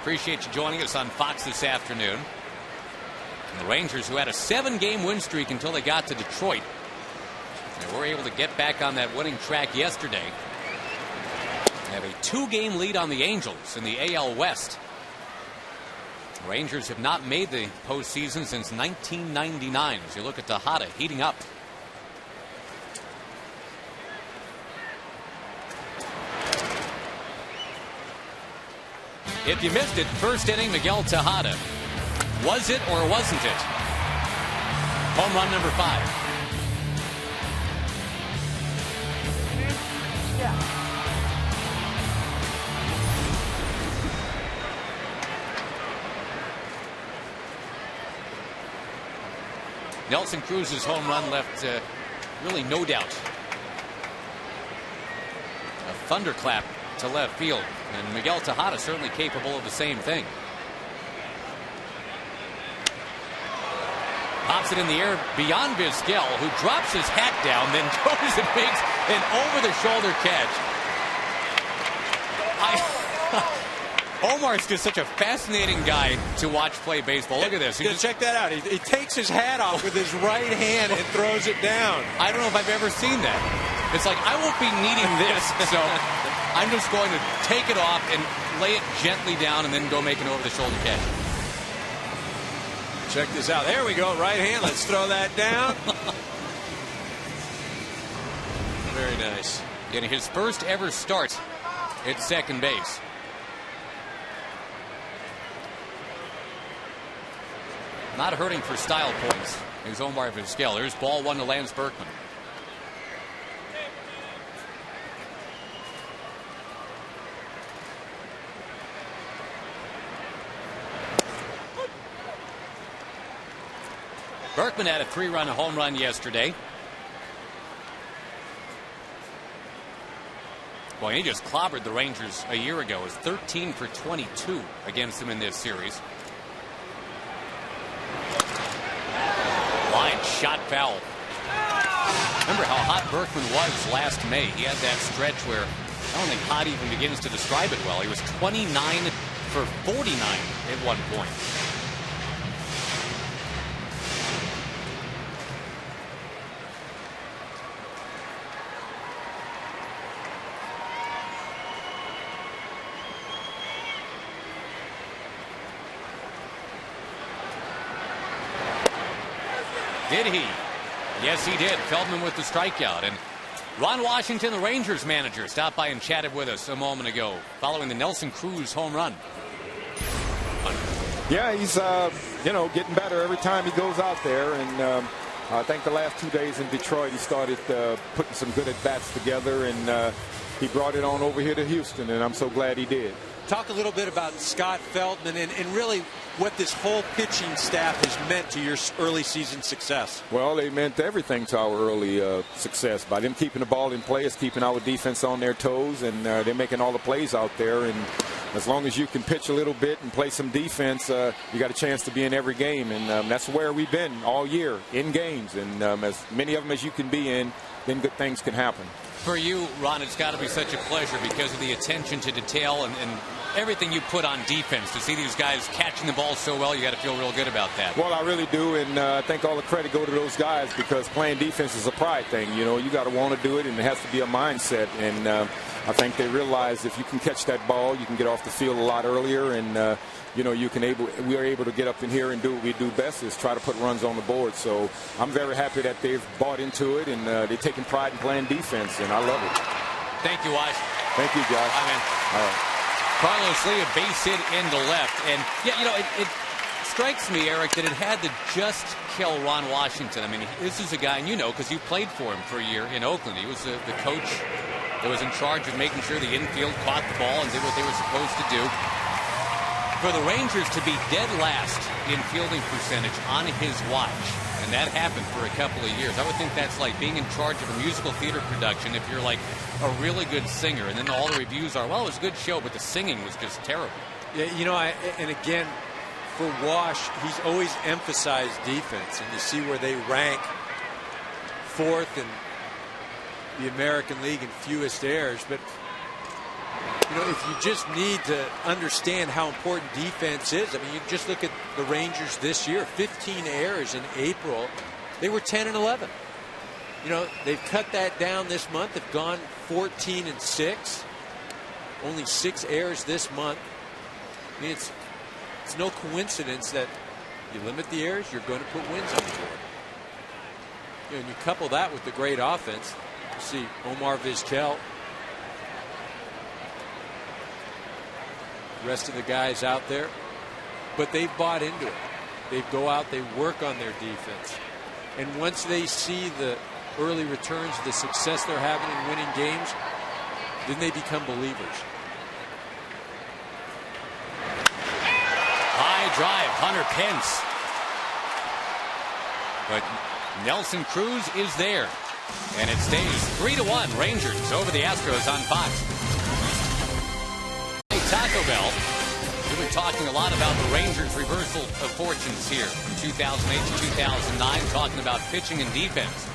Appreciate you joining us on Fox this afternoon. And the Rangers, who had a 7-game win streak until they got to Detroit, they were able to get back on that winning track yesterday. They have a 2-game lead on the Angels in the AL West. The Rangers have not made the postseason since 1999. As you look at Tejada heating up. If you missed it, first inning, Miguel Tejada. Was it or wasn't it? Home run number 5. Nelson Cruz's home run left really no doubt. A thunderclap to left field. And Miguel Tejada certainly capable of the same thing. Pops it in the air beyond Vizquel, who drops his hat down, then goes and makes an over-the-shoulder catch. Omar's just such a fascinating guy to watch play baseball. Look at this. Check that out. He takes his hat off with his right hand and throws it down. I don't know if I've ever seen that. It's like, I won't be needing this, so I'm just going to take it off and lay it gently down and then go make an over-the-shoulder catch. Check this out. There we go. Right hand. Let's throw that down. Very nice. Getting his first ever start at second base. Not hurting for style points. Here's Omar Vizquel. There's ball 1 to Lance Berkman. Berkman had a 3-run home run yesterday. Boy, he just clobbered the Rangers a year ago. It was 13 for 22 against them in this series. Line shot foul. Remember how hot Berkman was last May. He had that stretch where I don't think hot even begins to describe it well. He was 29 for 49 at one point. Did he? Yes, he did. Feldman with the strikeout. And Ron Washington, the Rangers manager, stopped by and chatted with us a moment ago following the Nelson Cruz home run. Yeah, he's getting better every time he goes out there. And I think the last 2 days in Detroit, he started putting some good at-bats together. And he brought it on over here to Houston, and I'm so glad he did. Talk a little bit about Scott Feldman and really what this whole pitching staff has meant to your early season success. Well, they meant everything to our early success. By them keeping the ball in play, it's keeping our defense on their toes, and they're making all the plays out there. And as long as you can pitch a little bit and play some defense, you got a chance to be in every game. And that's where we've been all year, in games. And as many of them as you can be in, then good things can happen. For you, Ron, it's got to be such a pleasure because of the attention to detail and everything you put on defense. To see these guys catching the ball so well, you got to feel real good about that. Well, I really do, and I think all the credit go to those guys because playing defense is a pride thing. You know, you got to want to do it, and it has to be a mindset. And I think they realize if you can catch that ball, you can get off the field a lot earlier, and we are able to get up in here and do what we do best, is try to put runs on the board. So I'm very happy that they've bought into it, and they're taking pride in playing defense, and I love it. Thank you, Wash. Thank you, Josh. Bye, man. All right. Carlos Lee, a base hit into left. And, yeah, it strikes me, Eric, that it had to just kill Ron Washington. I mean, this is a guy, and because you played for him for a year in Oakland. He was the coach that was in charge of making sure the infield caught the ball and did what they were supposed to do. For the Rangers to be dead last in fielding percentage on his watch, and that happened for a couple of years. I would think that's like being in charge of a musical theater production if you're like a really good singer, and then all the reviews are, well, it was a good show, but the singing was just terrible. Yeah, you know, and again, for Wash, he's always emphasized defense, and you see where they rank fourth in the American League in fewest errors. But you know, if you just need to understand how important defense is, I mean, you just look at the Rangers this year, 15 errors in April. They were 10-11. You know, they've cut that down this month. They've gone 14-6. Only 6 errors this month. I mean, it's no coincidence that you limit the errors, you're going to put wins on the board. You know, and you couple that with the great offense. You see Omar Vizquel. The rest of the guys out there. But they've bought into it. They go out, they work on their defense. And once they see the early returns, the success they're having in winning games, then they become believers. High drive, Hunter Pence. But Nelson Cruz is there. And it stays 3-1 Rangers over the Astros on Fox. Hey, Taco Bell. We've been talking a lot about the Rangers' reversal of fortunes here from 2008 to 2009, talking about pitching and defense.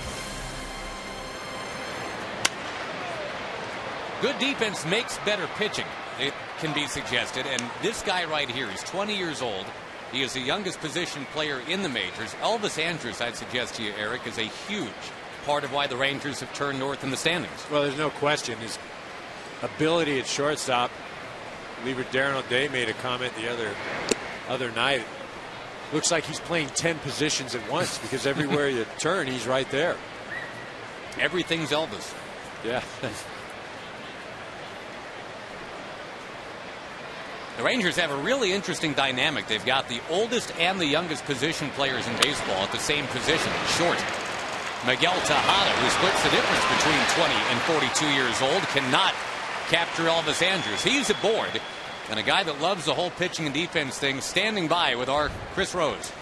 Good defense makes better pitching, it can be suggested. And this guy right here, he's 20 years old. He is the youngest position player in the majors. Elvis Andrus, I'd suggest to you, Eric, is a huge part of why the Rangers have turned north in the standings. Well, there's no question. His ability at shortstop. I believe Darren O'Day made a comment the other night. Looks like he's playing 10 positions at once because everywhere you turn, he's right there. Everything's Elvis. Yeah. The Rangers have a really interesting dynamic. They've got the oldest and the youngest position players in baseball at the same position, short. Miguel Tejada, who splits the difference between 20 and 42 years old, cannot capture Elvis Andrus. He's aboard, and a guy that loves the whole pitching and defense thing, standing by with our Chris Rose.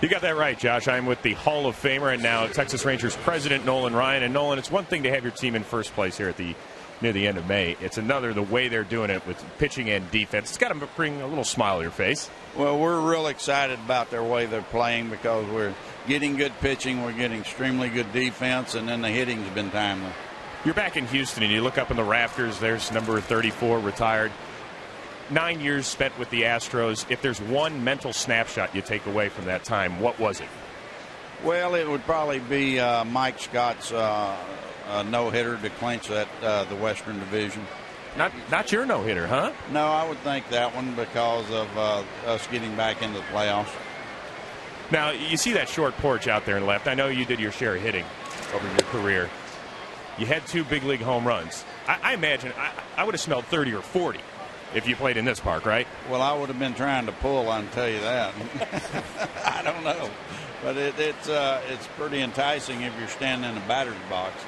You got that right, Josh. I'm with the Hall of Famer and now Texas Rangers president Nolan Ryan. And Nolan, it's one thing to have your team in first place here at near the end of May. It's another the way they're doing it with pitching and defense. It's got to bring a little smile to your face. Well, we're real excited about their way they're playing because we're getting good pitching, we're getting extremely good defense, and then the hitting's been timely. You're back in Houston and you look up in the rafters. There's number 34 retired. 9 years spent with the Astros. If there's one mental snapshot you take away from that time, what was it? Well, it would probably be Mike Scott's no-hitter to clinch that the Western Division. Not your no-hitter, huh? No, I would think that one because of us getting back into the playoffs. Now, you see that short porch out there in left. I know you did your share of hitting over your career. You had 2 big league home runs. I imagine I would have smelled 30 or 40 if you played in this park, right? Well, I would have been trying to pull, I can tell you that. I don't know. But it's pretty enticing if you're standing in a batter's box.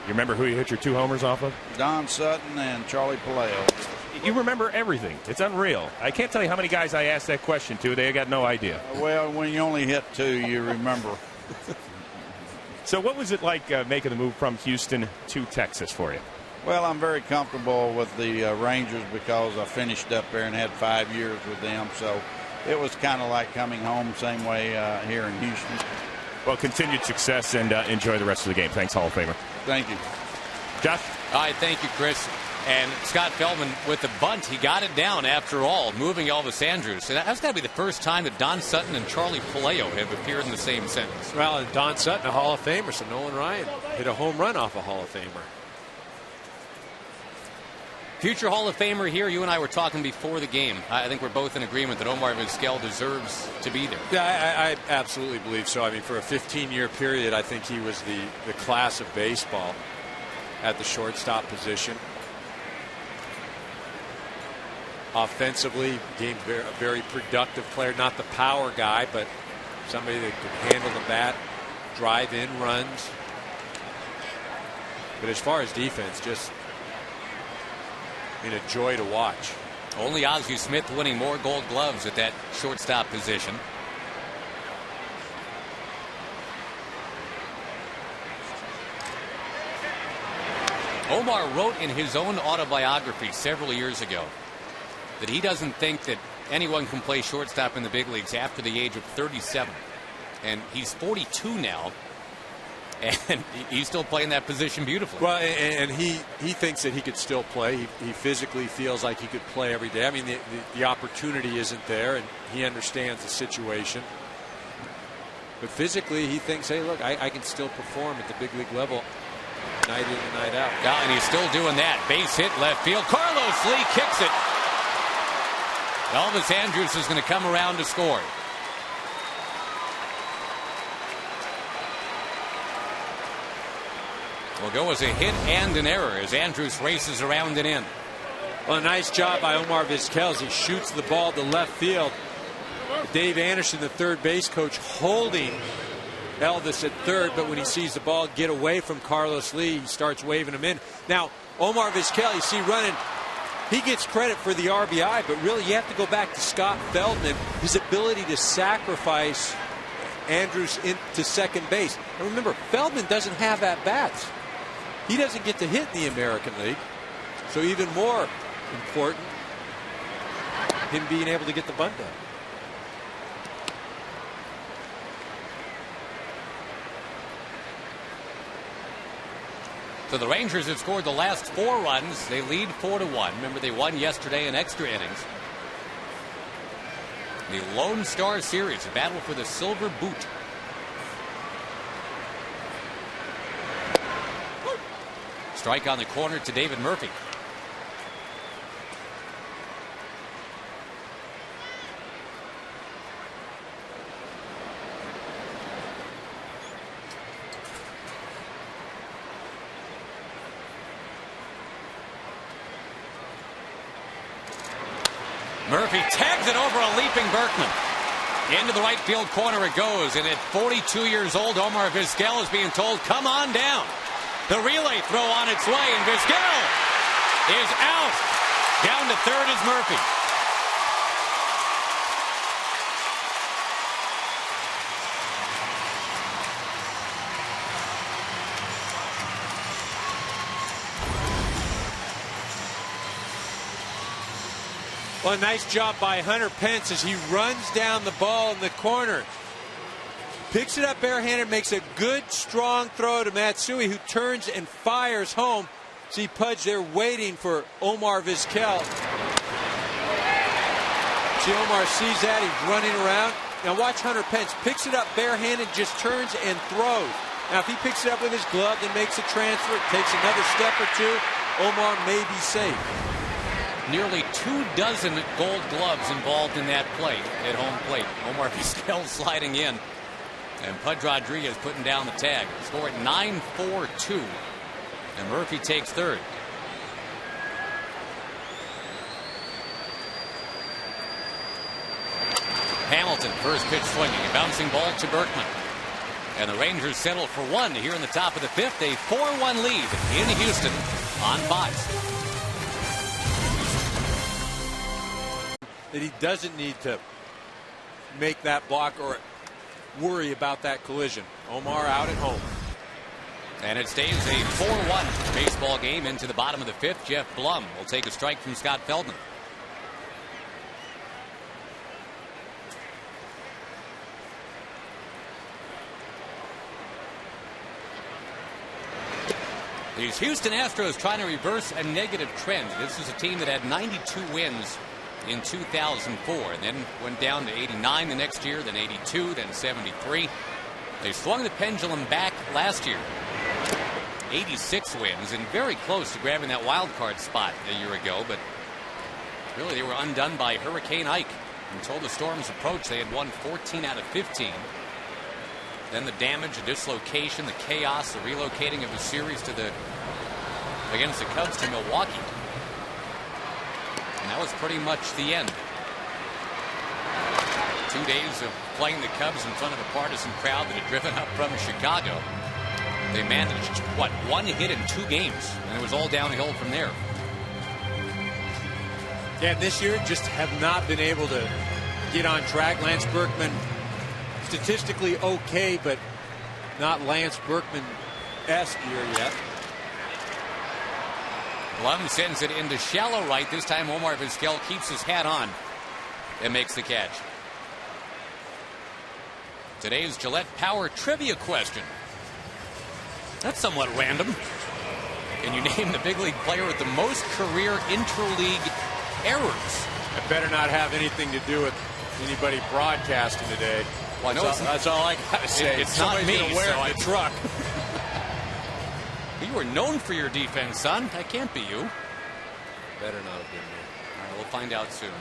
You remember who you hit your 2 homers off of? Don Sutton and Charlie Palaio. You remember everything. It's unreal. I can't tell you how many guys I asked that question to. They got no idea. Well, when you only hit 2, you remember. So what was it like making the move from Houston to Texas for you? Well, I'm very comfortable with the Rangers because I finished up there and had 5 years with them. So it was kind of like coming home, same way here in Houston. Well, continued success and enjoy the rest of the game. Thanks, Hall of Famer. Thank you. Josh? All right, thank you, Chris. And Scott Feldman with the bunt. He got it down after all, moving Elvis Andrus. And that's got to be the first time that Don Sutton and Charlie Palaio have appeared in the same sentence. Well, and Don Sutton, a Hall of Famer, so Nolan Ryan hit a home run off a Hall of Famer. Future Hall of Famer here. You and I were talking before the game. I think we're both in agreement that Omar Vizquel deserves to be there. Yeah, I absolutely believe so. I mean, for a 15-year period, I think he was the class of baseball at the shortstop position. Offensively, became a very productive player. Not the power guy, but somebody that could handle the bat, drive in runs. But as far as defense, just been a joy to watch. Only Ozzie Smith winning more Gold Gloves at that shortstop position. Omar wrote in his own autobiography several years ago that he doesn't think that anyone can play shortstop in the big leagues after the age of 37. And he's 42 now, and he's still playing that position beautifully. Well, and he thinks that he could still play. He physically feels like he could play every day. I mean, the opportunity isn't there, and he understands the situation. But physically, he thinks, hey, look, I can still perform at the big league level night in and night out. Yeah, and he's still doing that. Base hit, left field. Carlos Lee kicks it. Elvis Andrus is going to come around to score. Will go as a hit and an error as Andrus races around and in. Well, a nice job by Omar Vizquel as he shoots the ball to left field. Dave Anderson, the third base coach, holding Elvis at third, but when he sees the ball get away from Carlos Lee, he starts waving him in. Now, Omar Vizquel, you see running, he gets credit for the RBI, but really you have to go back to Scott Feldman, his ability to sacrifice Andrus into second base. And remember, Feldman doesn't have at-bats. He doesn't get to hit in the American League. So even more important, him being able to get the bunt down. So the Rangers have scored the last 4 runs. They lead 4-1. Remember, they won yesterday in extra innings. The Lone Star Series, a battle for the Silver Boot. Strike on the corner to David Murphy. Murphy tags it over a leaping Berkman. Into the right field corner it goes, and at 42 years old, Omar Vizquel is being told, come on down. The relay throw on its way, and Vizquel is out. Down to third is Murphy. Well, a nice job by Hunter Pence as he runs down the ball in the corner. Picks it up barehanded, makes a good, strong throw to Matsui, who turns and fires home. See Pudge there waiting for Omar Vizquel. See Omar sees that, he's running around. Now watch Hunter Pence, picks it up barehanded, just turns and throws. Now if he picks it up with his glove and makes a transfer, takes another step or two, Omar may be safe. Nearly 24 Gold Gloves involved in that play at home plate. Omar Vizquel sliding in. And Pudge Rodriguez putting down the tag. Score at 9-4-2. And Murphy takes third. Hamilton, first pitch swinging. A bouncing ball to Berkman. And the Rangers settle for one here in the top of the fifth. A 4-1 lead in Houston on Fox. That he doesn't need to make that block or worry about that collision. Omar out at home. And it stays a 4-1 baseball game into the bottom of the fifth. Jeff Blum will take a strike from Scott Feldman. These Houston Astros trying to reverse a negative trend. This is a team that had 92 wins in 2004 and then went down to 89 the next year, then 82, then 73. They swung the pendulum back last year. 86 wins and very close to grabbing that wild card spot a year ago, but really they were undone by Hurricane Ike. Until the Storm's approach, they had won 14 out of 15. Then the damage, the dislocation, the chaos, the relocating of the series against the Cubs to Milwaukee. And that was pretty much the end. 2 days of playing the Cubs in front of a partisan crowd that had driven up from Chicago. They managed, 1 hit in 2 games, and it was all downhill from there. Yeah, this year just have not been able to get on track. Lance Berkman, statistically okay, but not Lance Berkman-esque year yet. Blum sends it into shallow right. This time Omar Vizquel keeps his hat on and makes the catch. Today's Gillette Power Trivia question. That's somewhat random. Can you name the big league player with the most career interleague errors? It better not have anything to do with anybody broadcasting today. Well, that's all I got to say. It's not me. Gonna wear the truck. You were known for your defense, son. That can't be you. Better not have been me. All right, we'll find out soon.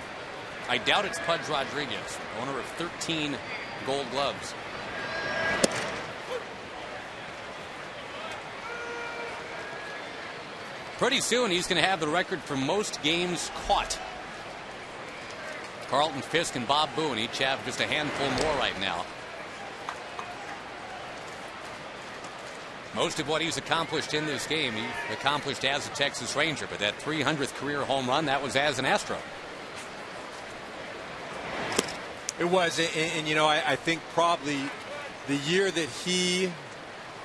I doubt it's Pudge Rodriguez, owner of 13 Gold Gloves. Pretty soon, he's going to have the record for most games caught. Carlton Fisk and Bob Boone each have just a handful more right now. Most of what he's accomplished in this game, he accomplished as a Texas Ranger, but that 300th career home run, that was as an Astro. It was, and you know, I think probably the year that he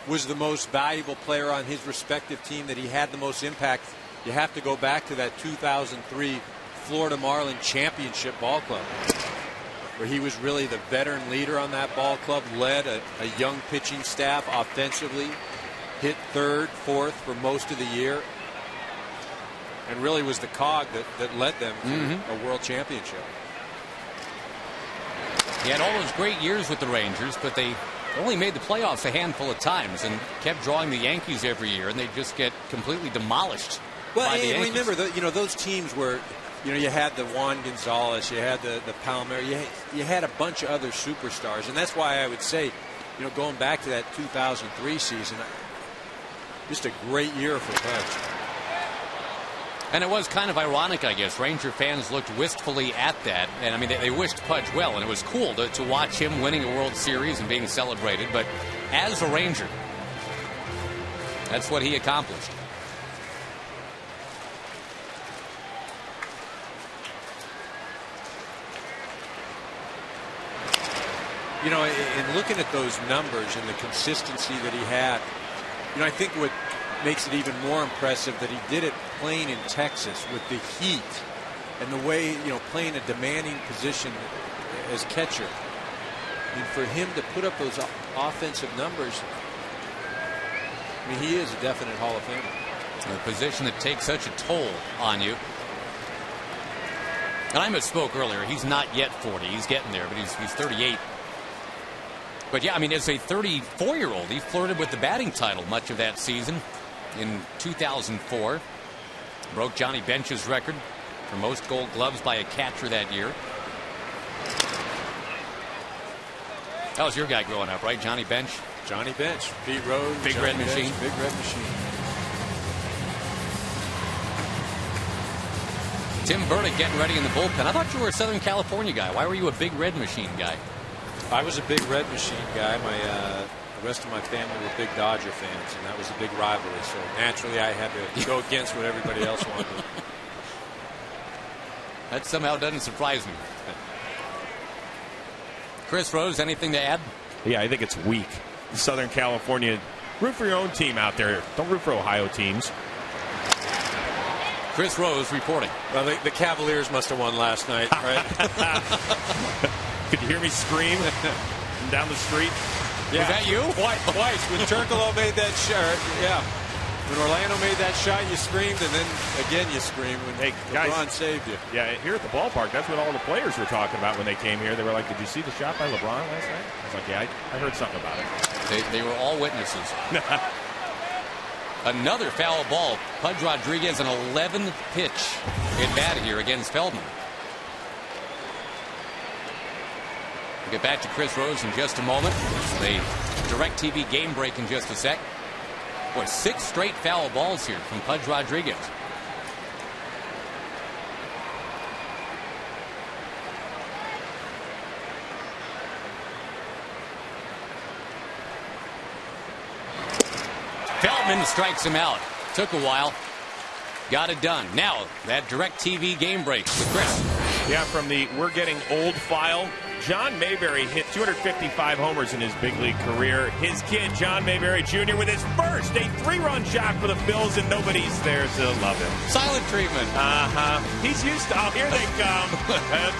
was the most valuable player on his respective team, that he had the most impact, you have to go back to that 2003 Florida Marlin Championship ball club, where he was really the veteran leader on that ball club, led a young pitching staff offensively, hit third, fourth for most of the year, and really was the cog that led them to a world championship. He had all those great years with the Rangers, but they only made the playoffs a handful of times and kept drawing the Yankees every year, and they just get completely demolished by the Yankees. Remember, those teams where, you had the Juan Gonzalez, you had the Palmeiro, you had a bunch of other superstars, and that's why I would say, going back to that 2003 season, just a great year for Pudge. And it was kind of ironic, I guess. Ranger fans looked wistfully at that. And, I mean, they wished Pudge well, and it was cool to watch him winning a World Series and being celebrated. But as a Ranger, that's what he accomplished. In looking at those numbers and the consistency that he had, I think what makes it even more impressive that he did it playing in Texas with the heat and the way, playing a demanding position as catcher. And for him to put up those offensive numbers, he is a definite Hall of Famer. A position that takes such a toll on you. And I misspoke earlier. He's not yet 40. He's getting there, but he's 38. But yeah, as a 34-year-old, he flirted with the batting title much of that season. In 2004, broke Johnny Bench's record for most Gold Gloves by a catcher that year. That was your guy growing up, right? Johnny Bench? Johnny Bench. Pete Rose. Big Red Machine. Big Red Machine. Tim Burdick getting ready in the bullpen. I thought you were a Southern California guy. Why were you a Big Red Machine guy? I was a Big Red Machine guy. The rest of my family were big Dodger fans, and that was a big rivalry. So naturally, I had to go against what everybody else wanted. That somehow doesn't surprise me. Chris Rose, anything to add? Yeah, I think it's weak. Southern California, root for your own team out there. Don't root for Ohio teams. Chris Rose reporting. Well, the Cavaliers must have won last night, right? Could you hear me scream from down the street? Yeah. Was that you? Twice. When Turkoglu made that shot, yeah. When Orlando made that shot, you screamed, and then again you screamed when LeBron saved you. Yeah, here at the ballpark, that's what all the players were talking about when they came here. They were like, "Did you see the shot by LeBron last night?" I was like, "Yeah, I heard something about it." They were all witnesses. Another foul ball. Pudge Rodriguez, an 11th pitch at bat here against Feldman. We'll get back to Chris Rose in just a moment. The DirecTV game break in just a sec. Boy, 6 straight foul balls here from Pudge Rodriguez. Feldman strikes him out. Took a while. got it done. Now, that DirecTV game break with Chris. Yeah, from the We're Getting Old file, John Mayberry hit 255 homers in his big league career. His kid, John Mayberry Jr., with his first, a 3-run shot for the Phils, and nobody's there to love him. Silent treatment. He's used to, here they come.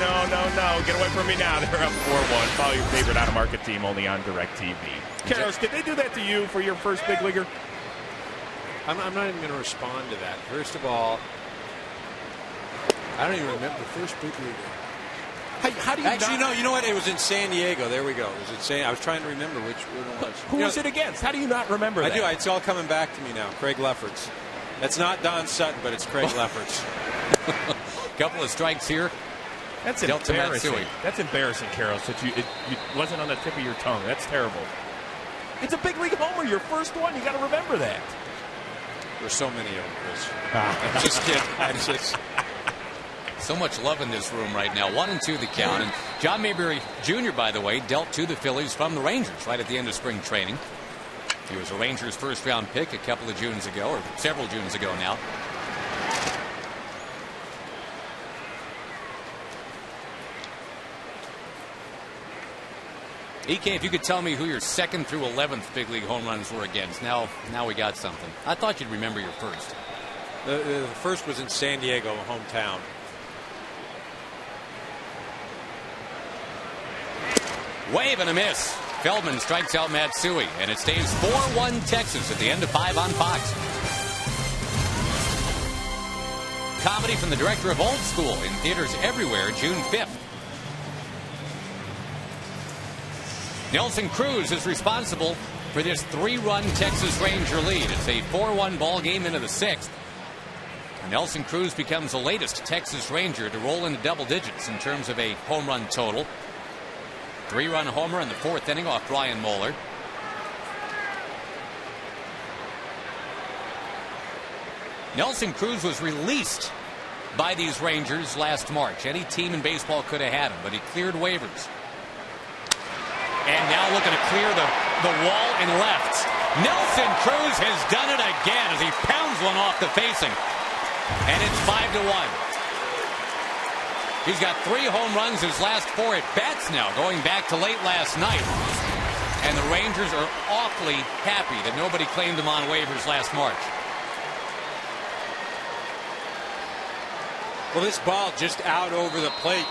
No. Get away from me now. They're up 4-1. Follow your favorite out-of-market team only on DirecTV. Karos, did they do that to you for your first big leaguer? I'm not even going to respond to that. First of all, I don't even remember the first big leaguer. How do you Actually, no, you know what? It was in San Diego. There we go. It was in San. I was trying to remember which one it was. Who was it against? How do you not remember that? I do. It's all coming back to me now. Craig Lefferts. That's not Don Sutton, but it's Craig Lefferts. Couple of strikes here. That's embarrassing. That's embarrassing, Karos, that it wasn't on the tip of your tongue. That's terrible. It's a big league homer. Your first one. You got to remember that. There's so many of them, Chris. I'm just kidding. So much love in this room right now. 1-2 the count. And John Mayberry Jr., by the way, dealt to the Phillies from the Rangers right at the end of spring training. He was a Rangers first-round pick a couple of Junes ago, or several Junes ago now. EK, if you could tell me who your 2nd through 11th big league home runs were against. Now we got something. I thought you'd remember your first. The first was in San Diego, hometown. Wave and a miss. Feldman strikes out Matsui, and it stays 4-1 Texas at the end of 5 on Fox. Comedy from the director of Old School in theaters everywhere June 5th. Nelson Cruz is responsible for this 3-run Texas Ranger lead. It's a 4-1 ball game into the 6th. And Nelson Cruz becomes the latest Texas Ranger to roll into double digits in terms of a home run total. 3-run homer in the 4th inning off Brian Moeller. Nelson Cruz was released by these Rangers last March. Any team in baseball could have had him, but he cleared waivers. And now looking to clear the wall in left. Nelson Cruz has done it again as he pounds one off the facing. And it's 5-1. He's got 3 home runs his last 4 at bats now, going back to late last night. And the Rangers are awfully happy that nobody claimed him on waivers last March. Well, this ball just out over the plate.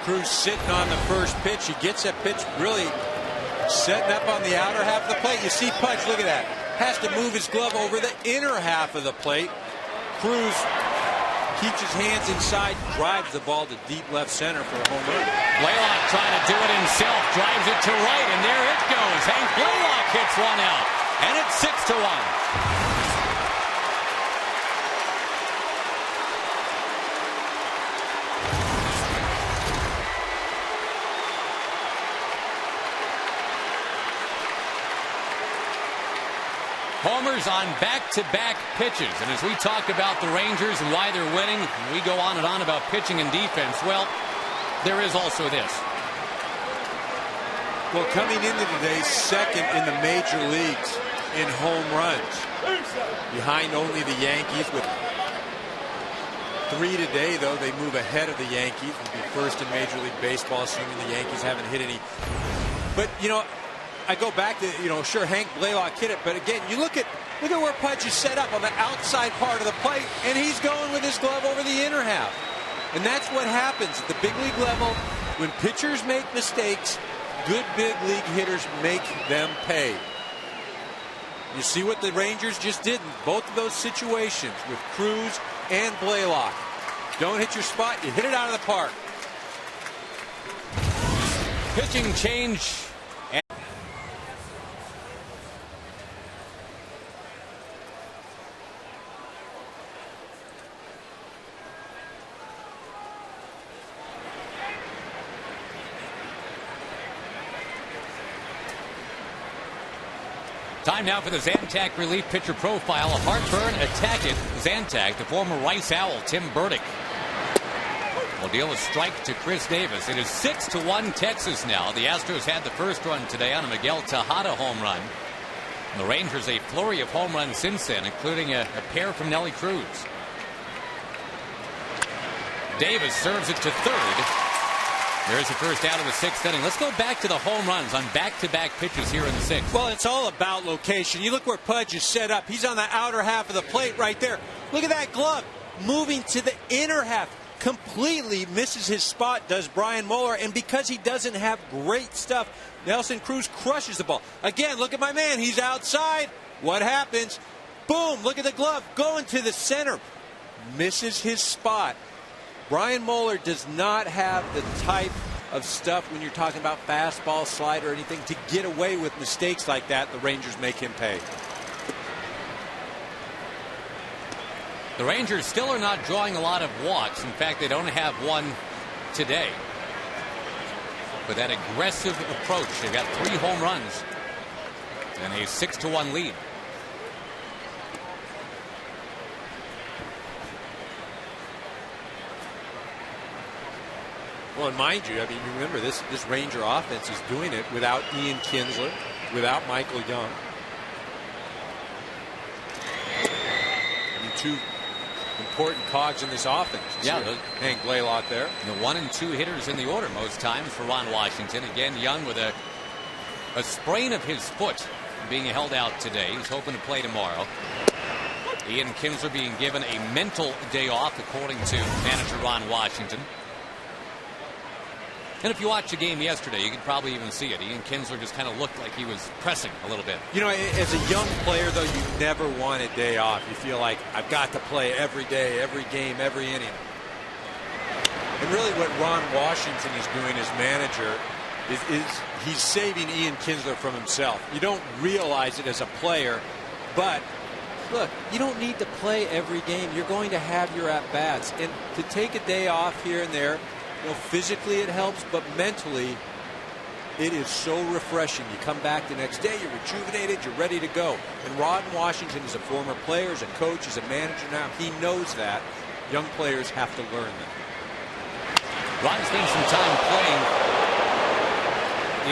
Cruz sitting on the first pitch. He gets that pitch really setting up on the outer half of the plate. You see Pudge, look at that. Has to move his glove over the inner half of the plate. Cruz keeps his hands inside, drives the ball to deep left center for a home run. Blaylock trying to do it himself, drives it to right, and there it goes. Hank Blaylock hits one out, and it's 6-1. Homers on back-to-back pitches. And as we talk about the Rangers and why they're winning, we go on and on about pitching and defense. Well, there is also this. Well, coming into today, 2nd in the major leagues in home runs. Behind only the Yankees with 3 today, though. They move ahead of the Yankees. Will be 1st in Major League Baseball, assuming the Yankees haven't hit any. But, you know, I go back to, sure, Hank Blaylock hit it, but again, you look at where Pudge is set up on the outside part of the plate, and he's going with his glove over the inner half. And that's what happens at the big league level. When pitchers make mistakes, good big league hitters make them pay. You see what the Rangers just did in both of those situations with Cruz and Blaylock. Don't hit your spot, you hit it out of the park. Pitching change. Time now for the Zantac Relief Pitcher Profile. A heartburn, attack it. Zantac, the former Rice Owl, Tim Burdick, will deal a strike to Chris Davis. It is 6-1 Texas now. The Astros had the first run today on a Miguel Tejada home run. The Rangers a flurry of home runs since then, including a pair from Nelly Cruz. Davis serves it to third. There's the first out of the 6th inning. Let's go back to the home runs on back-to-back pitches here in the 6th. Well, it's all about location. You look where Pudge is set up. He's on the outer half of the plate right there. Look at that glove moving to the inner half. Completely misses his spot, does Brian Moeller. And because he doesn't have great stuff, Nelson Cruz crushes the ball. Again, look at my man. He's outside. What happens? Boom, look at the glove going to the center. Misses his spot. Brian Moeller does not have the type of stuff when you're talking about fastball, slider, or anything to get away with mistakes like that. The Rangers make him pay. The Rangers still are not drawing a lot of walks. In fact, they don't have one today. But that aggressive approach, they've got 3 home runs and a 6-1 lead. Well, and mind you, I mean, remember this Ranger offense is doing it without Ian Kinsler, without Michael Young. I mean, 2 important cogs in this offense. Yeah, Hank Blaylock there. The 1 and 2 hitters in the order most times for Ron Washington. Again, Young with a sprain of his foot being held out today. He's hoping to play tomorrow. Ian Kinsler being given a mental day off, according to manager Ron Washington. And if you watch the game yesterday, you could probably even see it. Ian Kinsler just kind of looked like he was pressing a little bit. You know, as a young player, though, you never want a day off. You feel like, I've got to play every day, every game, every inning. And really what Ron Washington is doing as manager is he's saving Ian Kinsler from himself. You don't realize it as a player, but look, you don't need to play every game. You're going to have your at-bats. And to take a day off here and there, you know, physically it helps, but mentally it is so refreshing. You come back the next day, you're rejuvenated, you're ready to go. And Ron Washington is a former player, is a coach, is a manager now. He knows that. Young players have to learn that. Ron spent some time playing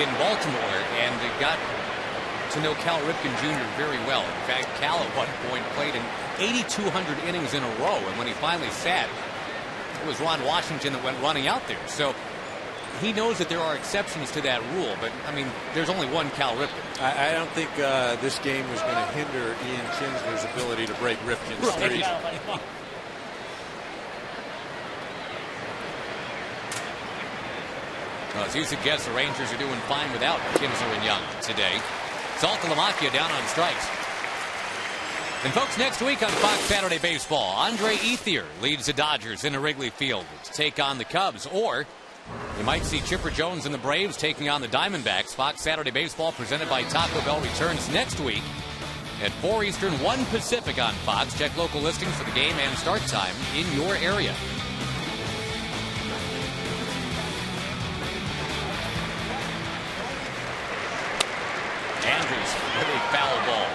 in Baltimore and got to know Cal Ripken Jr. very well. In fact, Cal at one point played in 8,200 innings in a row, and when he finally sat, it was Ron Washington that went running out there. So he knows that there are exceptions to that rule, but I mean, there's only one Cal Ripken. I don't think this game was going to hinder Ian Kinsler's ability to break Ripken's streak. Well, as you suggest, the Rangers are doing fine without Kinsler and Young today. Saltalamacchia down on strikes. And folks, next week on Fox Saturday Baseball, Andre Ethier leads the Dodgers into Wrigley Field to take on the Cubs. Or you might see Chipper Jones and the Braves taking on the Diamondbacks. Fox Saturday Baseball presented by Taco Bell returns next week at 4 Eastern, 1 Pacific on Fox. Check local listings for the game and start time in your area. Andrews with a foul ball.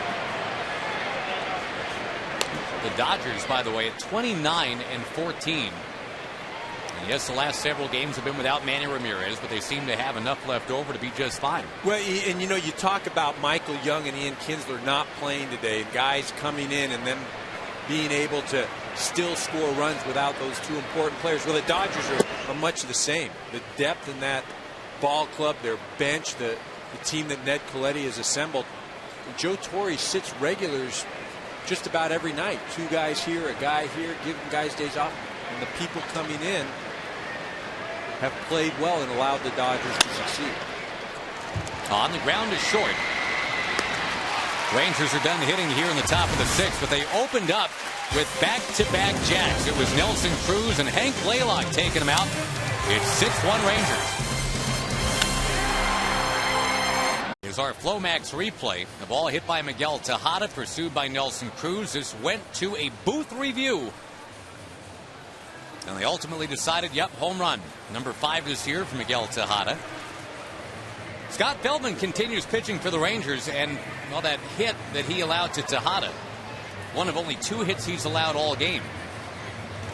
The Dodgers, by the way, at 29-14. And yes, the last several games have been without Manny Ramirez, but they seem to have enough left over to be just fine. Well, and you know, you talk about Michael Young and Ian Kinsler not playing today, guys coming in and them being able to still score runs without those 2 important players. Well, the Dodgers are much the same. The depth in that ball club, their bench, the team that Ned Colletti has assembled. Joe Torre sits regulars just about every night. 2 guys here, a guy here, giving guys days off. And the people coming in have played well and allowed the Dodgers to succeed. On the ground is short. Rangers are done hitting here in the top of the 6th, but they opened up with back-to-back jacks. It was Nelson Cruz and Hank Blaylock taking them out. It's 6-1 Rangers. Is our Flomax replay. The ball hit by Miguel Tejada, pursued by Nelson Cruz. This went to a booth review. And they ultimately decided, yep, home run. Number 5 this year for Miguel Tejada. Scott Feldman continues pitching for the Rangers, and, well, that hit that he allowed to Tejada, one of only 2 hits he's allowed all game.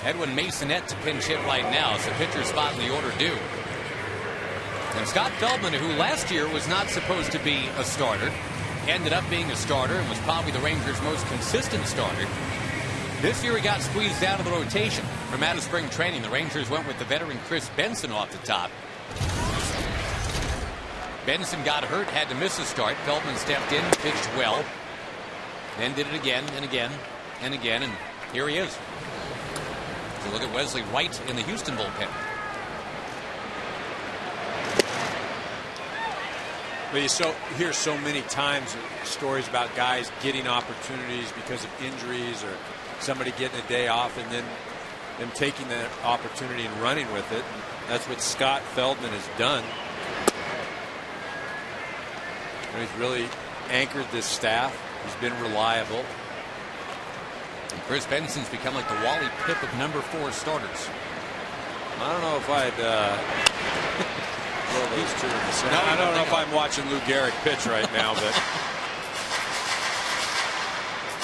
Edwin Masonette to pinch hit right now, so pitcher spot in the order due. And Scott Feldman, who last year was not supposed to be a starter, ended up being a starter and was probably the Rangers' most consistent starter. This year he got squeezed out of the rotation. From out of spring training, the Rangers went with the veteran Chris Benson off the top. Benson got hurt, had to miss a start. Feldman stepped in, pitched well. Then did it again and again and again, and here he is. So look at Wesley Wright in the Houston bullpen. But you hear so many times stories about guys getting opportunities because of injuries or somebody getting a day off and then them taking that opportunity and running with it. And that's what Scott Feldman has done. And he's really anchored this staff. He's been reliable. And Chris Benson's become like the Wally Pipp of number 4 starters. I don't know if I'd throw these two in the same. I don't know if I'm watching Lou Gehrig pitch right now, but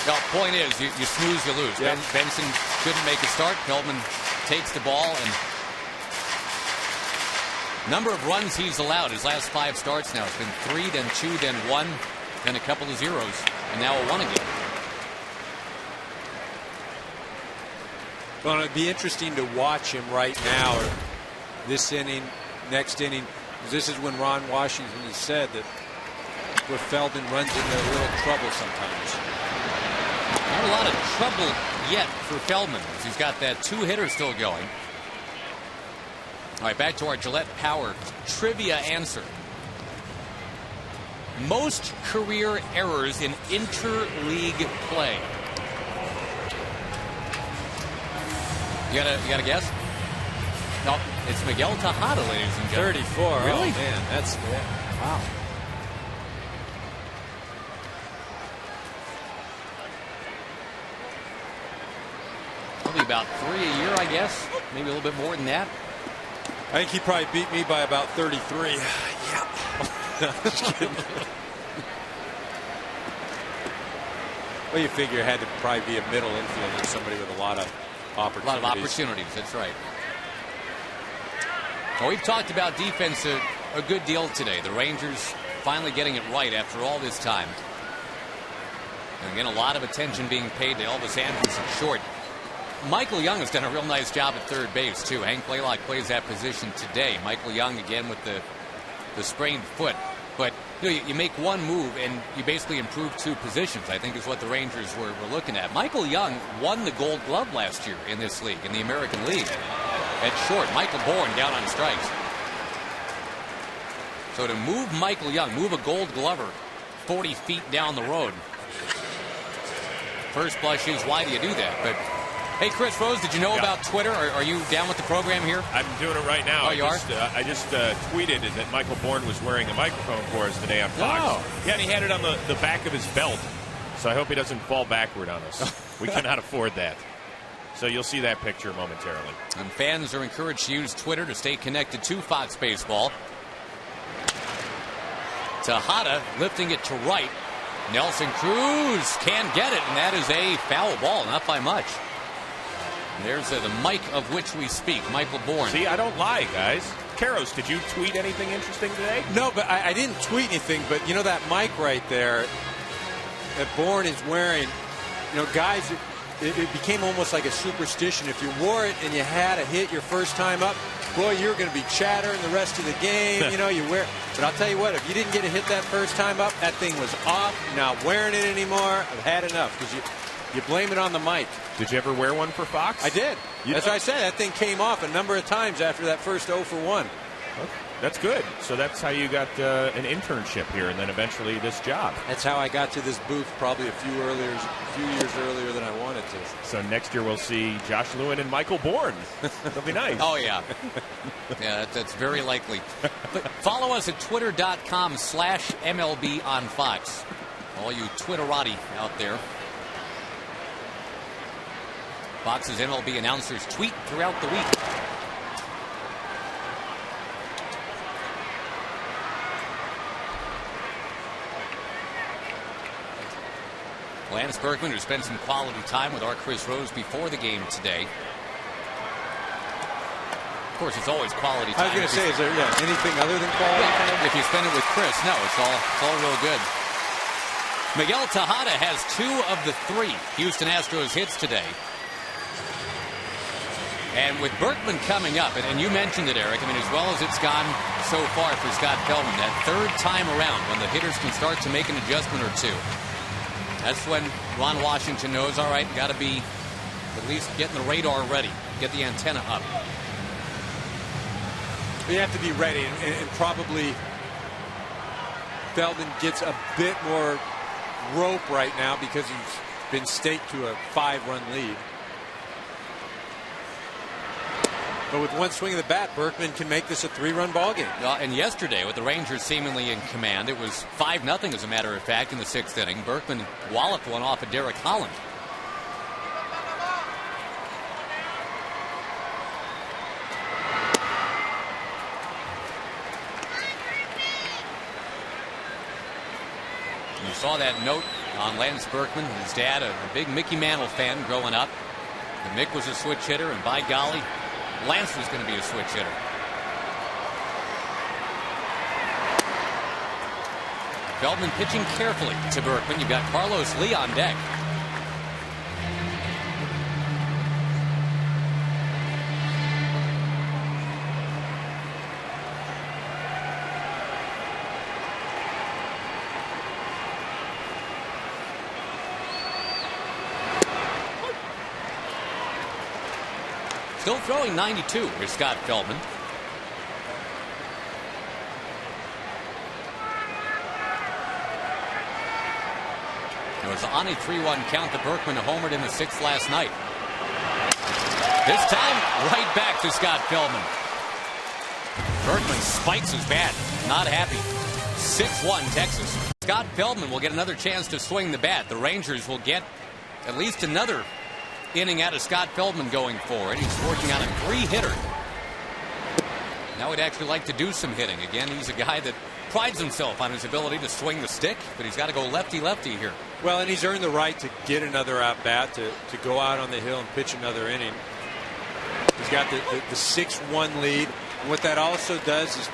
the point is, you snooze, you lose. Yep. Benson couldn't make a start. Feldman takes the ball, and number of runs he's allowed his last 5 starts now. It's been 3, then 2, then 1, then a couple of zeros, and now a 1 again. Well, it'd be interesting to watch him right now, or this inning, next inning. This is when Ron Washington has said that where Feldman runs into a little trouble sometimes. Not a lot of trouble yet for Feldman. He's got that 2-hitter still going. All right, back to our Gillette Power trivia answer. Most career errors in interleague play. You got a guess? No, it's Miguel Tejada, ladies and gentlemen. 34. Really? Oh, man, that's wow. Probably about 3 a year, I guess. Maybe a little bit more than that. I think he probably beat me by about 33. Yeah. Just kidding. Well, you figure it had to probably be a middle infielder, somebody with a lot of opportunities. A lot of opportunities, that's right. Well, we've talked about defense a good deal today. The Rangers finally getting it right after all this time. And again, a lot of attention being paid to Elvis Andrus at short. Michael Young has done a real nice job at third base, too. Hank Blaylock plays that position today. Michael Young, again, with the sprained foot. But you make one move, and you basically improve 2 positions, I think is what the Rangers were looking at. Michael Young won the Gold Glove last year in this league, in the American League. At short, Michael Bourne down on strikes. So to move Michael Young, move a Gold Glover 40 feet down the road. First blush is, why do you do that? But hey, Chris Rose, did you know about Twitter? Are you down with the program here? I'm doing it right now. Oh, you are? I just tweeted that Michael Bourne was wearing a microphone for us today on Fox. Oh. Yeah, and he had it on the back of his belt. So I hope he doesn't fall backward on us. We cannot afford that. So you'll see that picture momentarily. And fans are encouraged to use Twitter to stay connected to Fox Baseball. Tejada lifting it to right. Nelson Cruz can't get it, and that is a foul ball, not by much. And there's the mic of which we speak, Michael Bourne. See, I don't lie, guys. Karos, did you tweet anything interesting today? No, but I didn't tweet anything. But you know that mic right there that Bourne is wearing. Guys, it became almost like a superstition. If you wore it and you had a hit your first time up, boy, you're going to be chattering the rest of the game. You wear. But I'll tell you what, if you didn't get a hit that first time up, that thing was off. You're not wearing it anymore. I've had enough because you blame it on the mic. Did you ever wear one for Fox? I did. As I said, that thing came off a number of times after that first 0 for 1. Okay. That's good. So that's how you got an internship here, and then eventually this job. That's how I got to this booth probably a few years earlier than I wanted to. So next year we'll see Josh Lewin and Michael Bourne. That'll be nice. Oh, yeah. Yeah, that's very likely. But follow us at twitter.com/MLB on Fox. All you Twitterati out there. Fox's MLB announcers tweet throughout the week. Lance Berkman, who spent some quality time with our Chris Rose before the game today. Of course, it's always quality time. I was going to say, is there anything other than quality time? If you spend it with Chris, no, it's all real good. Miguel Tejada has 2 of the 3 Houston Astros hits today. And with Berkman coming up, and you mentioned it, Eric, I mean, as well as it's gone so far for Scott Feldman, that third time around when the hitters can start to make an adjustment or two, that's when Ron Washington knows, all right, got to be at least getting the radar ready, get the antenna up. You have to be ready, and probably Feldman gets a bit more rope right now because he's been staked to a 5-run lead. But with one swing of the bat, Berkman can make this a 3-run ball game. And yesterday, with the Rangers seemingly in command, it was 5-0, as a matter of fact, in the 6th inning. Berkman walloped one off of Derek Holland. You saw that note on Lance Berkman, his dad, a big Mickey Mantle fan growing up. And Mick was a switch hitter, and by golly, Lance was going to be a switch hitter. Feldman pitching carefully to Berkman. You've got Carlos Lee on deck. Still throwing 92 is Scott Feldman. It was on a 3-1 count that Berkman homered in the 6th last night. This time, right back to Scott Feldman. Berkman spikes his bat. Not happy. 6-1 Texas. Scott Feldman will get another chance to swing the bat. The Rangers will get at least another inning out of Scott Feldman going forward. He's working on a 3-hitter. Now he'd actually like to do some hitting. Again, he's a guy that prides himself on his ability to swing the stick, but he's got to go lefty-lefty here. Well, and he's earned the right to get another at-bat, to go out on the hill and pitch another inning. He's got the 6-1 lead. And what that also does is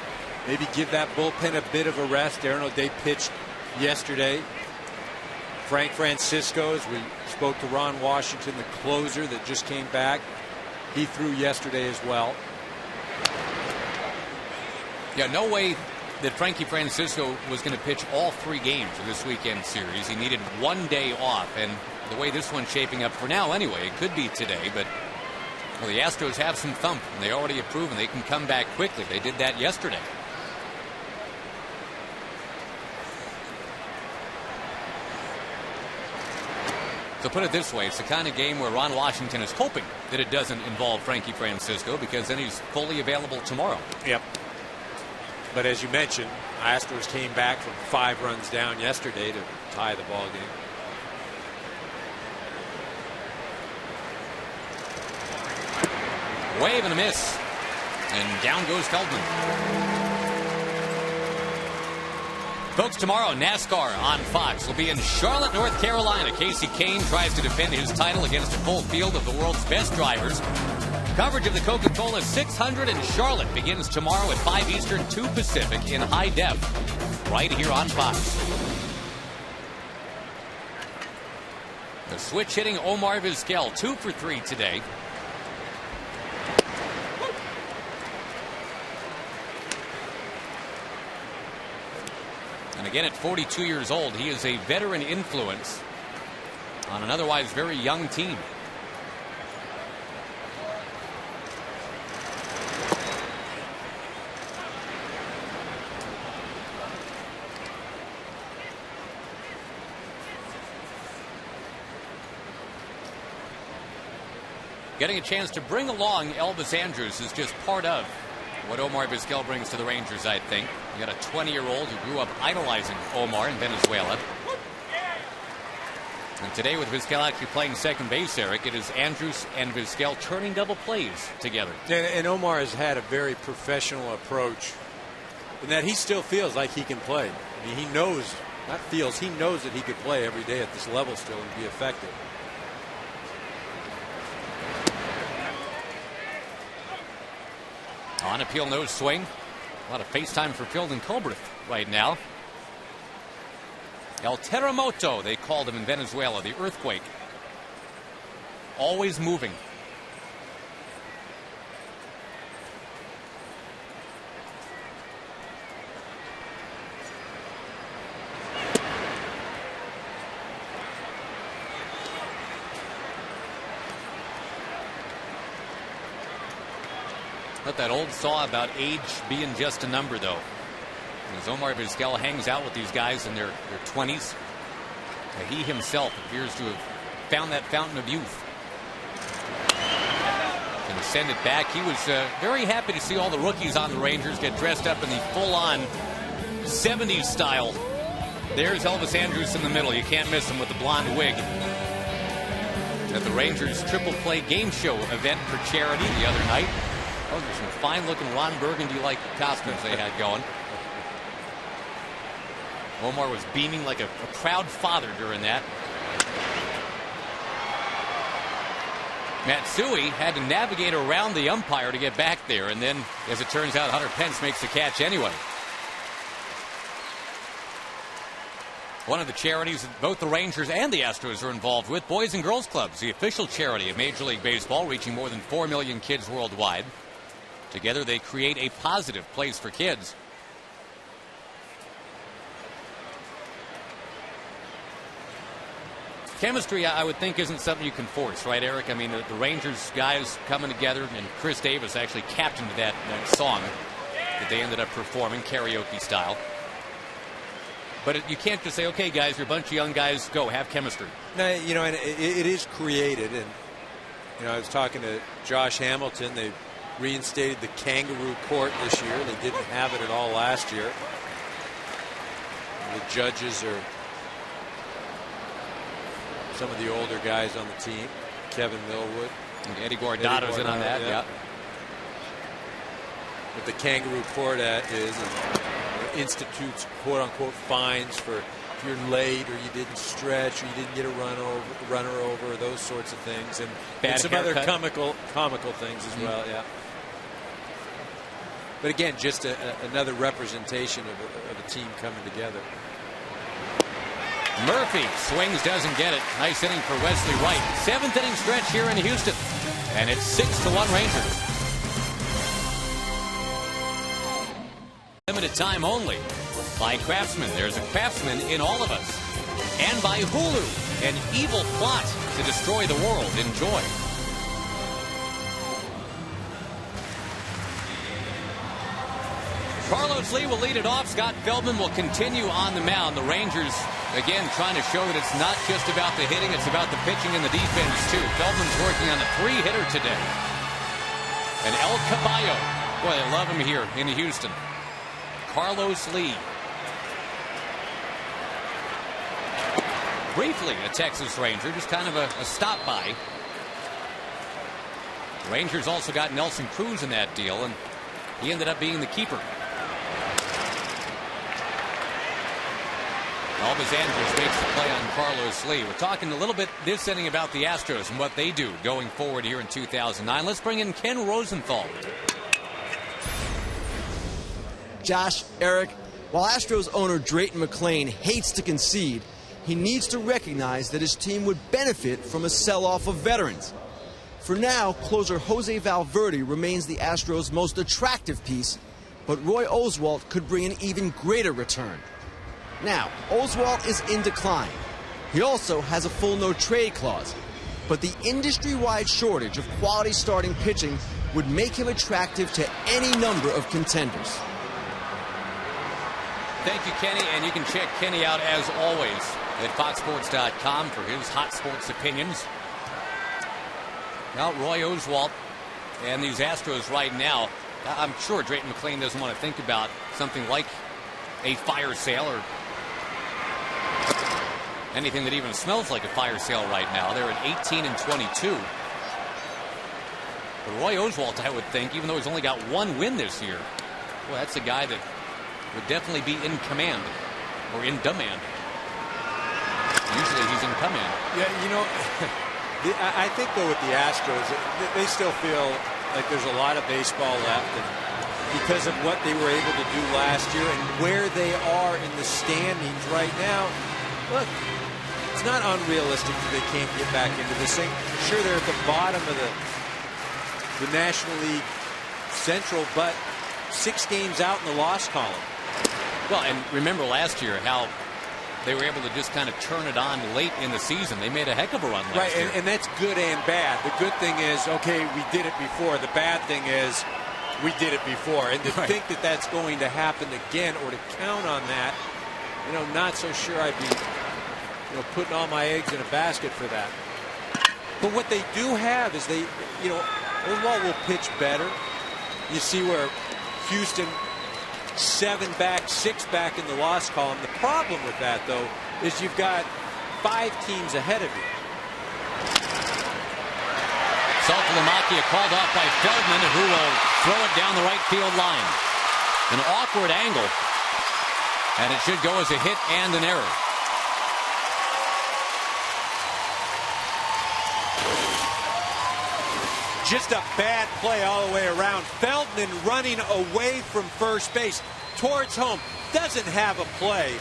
maybe give that bullpen a bit of a rest. Aaron O'Day pitched yesterday. Frank Francisco, as we spoke to Ron Washington, the closer that just came back, he threw yesterday as well. Yeah, no way that Frankie Francisco was going to pitch all 3 games of this weekend series. He needed 1 day off, and the way this one's shaping up for now anyway, it could be today, but well, the Astros have some thump, and they already have proven they can come back quickly. They did that yesterday. So put it this way, it's the kind of game where Ron Washington is hoping that it doesn't involve Frankie Francisco, because then he's fully available tomorrow. Yep. But as you mentioned, Astros came back from 5 runs down yesterday to tie the ball game. Wave and a miss. And down goes Feldman. Folks, tomorrow, NASCAR on Fox will be in Charlotte, North Carolina. Casey Kane tries to defend his title against a full field of the world's best drivers. Coverage of the Coca-Cola 600 in Charlotte begins tomorrow at 5 Eastern, 2 Pacific in high def, right here on Fox. The switch hitting Omar Vizquel, 2 for 3 today. And again, at 42 years old, he is a veteran influence on an otherwise very young team. Getting a chance to bring along Elvis Andrus is just part of what Omar Vizquel brings to the Rangers, I think. You got a 20-year-old who grew up idolizing Omar in Venezuela. And today, with Vizquel actually playing second base, Eric, it is Andrus and Vizquel turning double plays together. And Omar has had a very professional approach in that he still feels like he can play. I mean, he knows, not feels, he knows that he could play every day at this level still and be effective. On appeal, no swing. A lot of face time for Phil and Colbreth right now. El Terremoto, they called him in Venezuela, the earthquake. Always moving. But that old saw about age being just a number, though. As Omar Vizquel hangs out with these guys in their 20s, he himself appears to have found that fountain of youth. Going to send it back. He was very happy to see all the rookies on the Rangers get dressed up in the full-on 70s style. There's Elvis Andrus in the middle. You can't miss him with the blonde wig. At the Rangers Triple Play Game Show event for charity the other night. Oh, there's some fine-looking Ron Burgundy-like costumes they had going. Omar was beaming like a proud father during that. Matsui had to navigate around the umpire to get back there, and then, as it turns out, Hunter Pence makes the catch anyway. One of the charities that both the Rangers and the Astros are involved with, Boys and Girls Clubs, the official charity of Major League Baseball, reaching more than 4 million kids worldwide. Together, they create a positive place for kids. Chemistry, I would think, isn't something you can force, right, Eric? I mean, the Rangers guys coming together, and Chris Davis actually captained that song that they ended up performing, karaoke style. But you can't just say, okay, guys, you're a bunch of young guys, go, have chemistry. No, you know, and it is created. And, you know, I was talking to Josh Hamilton. They reinstated the kangaroo court this year. They didn't have it at all last year. And the judges are some of the older guys on the team. Kevin Millwood. And Eddie Guardado's in on that, yeah. What the kangaroo court institutes quote-unquote fines for if you're late or you didn't stretch or you didn't get a runner over, those sorts of things, and some other comical things as well. Yeah. But again, just another representation of a team coming together. Murphy swings, doesn't get it. Nice inning for Wesley Wright. 7th inning stretch here in Houston, and it's 6-1 Rangers. Limited time only. By Craftsman. There's a craftsman in all of us. And by Hulu, an evil plot to destroy the world. Enjoy. Carlos Lee will lead it off. Scott Feldman will continue on the mound. The Rangers, again, trying to show that it's not just about the hitting, it's about the pitching and the defense, too. Feldman's working on a 3-hitter today. And El Caballo. Boy, I love him here in Houston. Carlos Lee. Briefly a Texas Ranger, just kind of a stop by. The Rangers also got Nelson Cruz in that deal, and he ended up being the keeper. Elvis Andrus makes the play on Carlos Lee. We're talking a little bit this inning about the Astros and what they do going forward here in 2009. Let's bring in Ken Rosenthal. Josh, Eric, while Astros owner Drayton McClain hates to concede, he needs to recognize that his team would benefit from a sell-off of veterans. For now, closer Jose Valverde remains the Astros' most attractive piece, but Roy Oswalt could bring an even greater return. Now, Oswalt is in decline. He also has a full no-trade clause, but the industry-wide shortage of quality starting pitching would make him attractive to any number of contenders. Thank you, Kenny, and you can check Kenny out as always at FoxSports.com for his hot sports opinions. Now, Roy Oswalt and these Astros right now, I'm sure Drayton McClain doesn't want to think about something like a fire sale or anything that even smells like a fire sale right now. They're at 18-22. But Roy Oswalt, I would think, even though he's only got one win this year, well, that's a guy that would definitely be in command or in demand. Usually he's in command. Yeah, you know, I think, though, with the Astros, they still feel like there's a lot of baseball left. And because of what they were able to do last year and where they are in the standings right now, look, it's not unrealistic that they can't get back into this thing. Sure, they're at the bottom of the National League Central, but 6 games out in the loss column. Well, and remember last year how they were able to just kind of turn it on late in the season. They made a heck of a run last year. And that's good and bad. The good thing is, okay, we did it before. The bad thing is we did it before. And to think that that's going to happen again, or to count on that, not so sure I'd be putting all my eggs in a basket for that. But what they do have is they, Oswalt will pitch better. You see where Houston 7 back, 6 back in the loss column. The problem with that, though, is you've got 5 teams ahead of you. Saltalamacchia called off by Feldman, who will throw it down the right field line. An awkward angle, and it should go as a hit and an error. Just a bad play all the way around. Feldman running away from first base towards home. Doesn't have a play.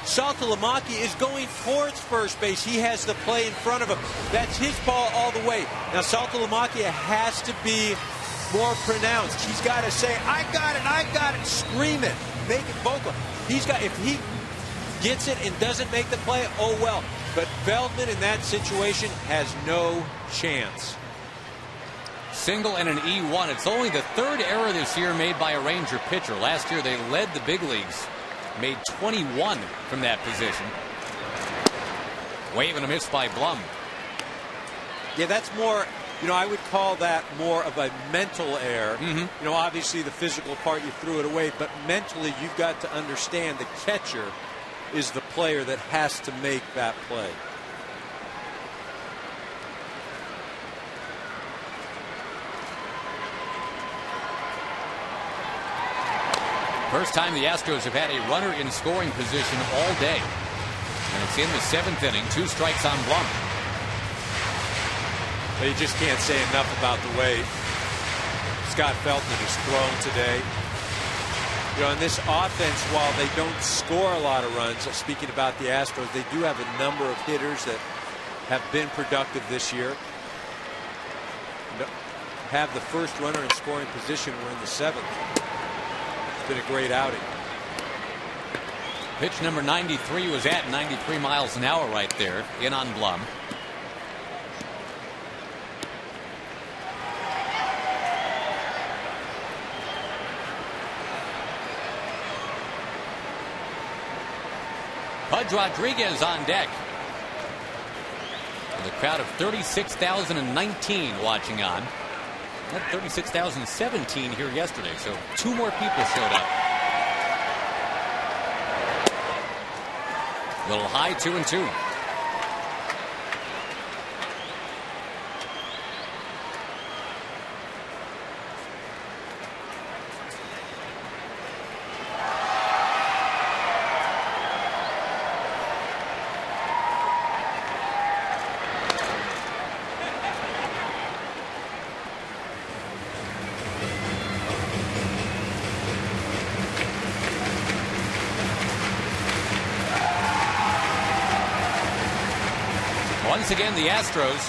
Saltalamacchia is going towards first base. He has the play in front of him. That's his ball all the way. Now Saltalamacchia has to be more pronounced. He's got to say, I got it, scream it, make it vocal. If he gets it and doesn't make the play, oh well. But Feldman in that situation has no chance. Single and an E1. It's only the 3rd error this year made by a Ranger pitcher. Last year they led the big leagues. Made 21 from that position. Wave and a miss by Blum. Yeah, that's more, I would call that more of a mental error. Obviously the physical part, you threw it away, but mentally you've got to understand the catcher is the player that has to make that play. First time the Astros have had a runner in scoring position all day. And it's in the 7th inning. 2 strikes on Blum. But you just can't say enough about the way Scott Feldman has thrown today. In this offense, while they don't score a lot of runs, speaking about the Astros, they do have a number of hitters that have been productive this year. Have the first runner in scoring position. We're in the 7th. Been a great outing. Pitch number 93 was at 93 miles an hour right there, in on Blum. Pudge Rodriguez on deck. With a crowd of 36,019 watching on. Had 36,017 here yesterday, so 2 more people showed up. Little high, 2-2. Once again, the Astros,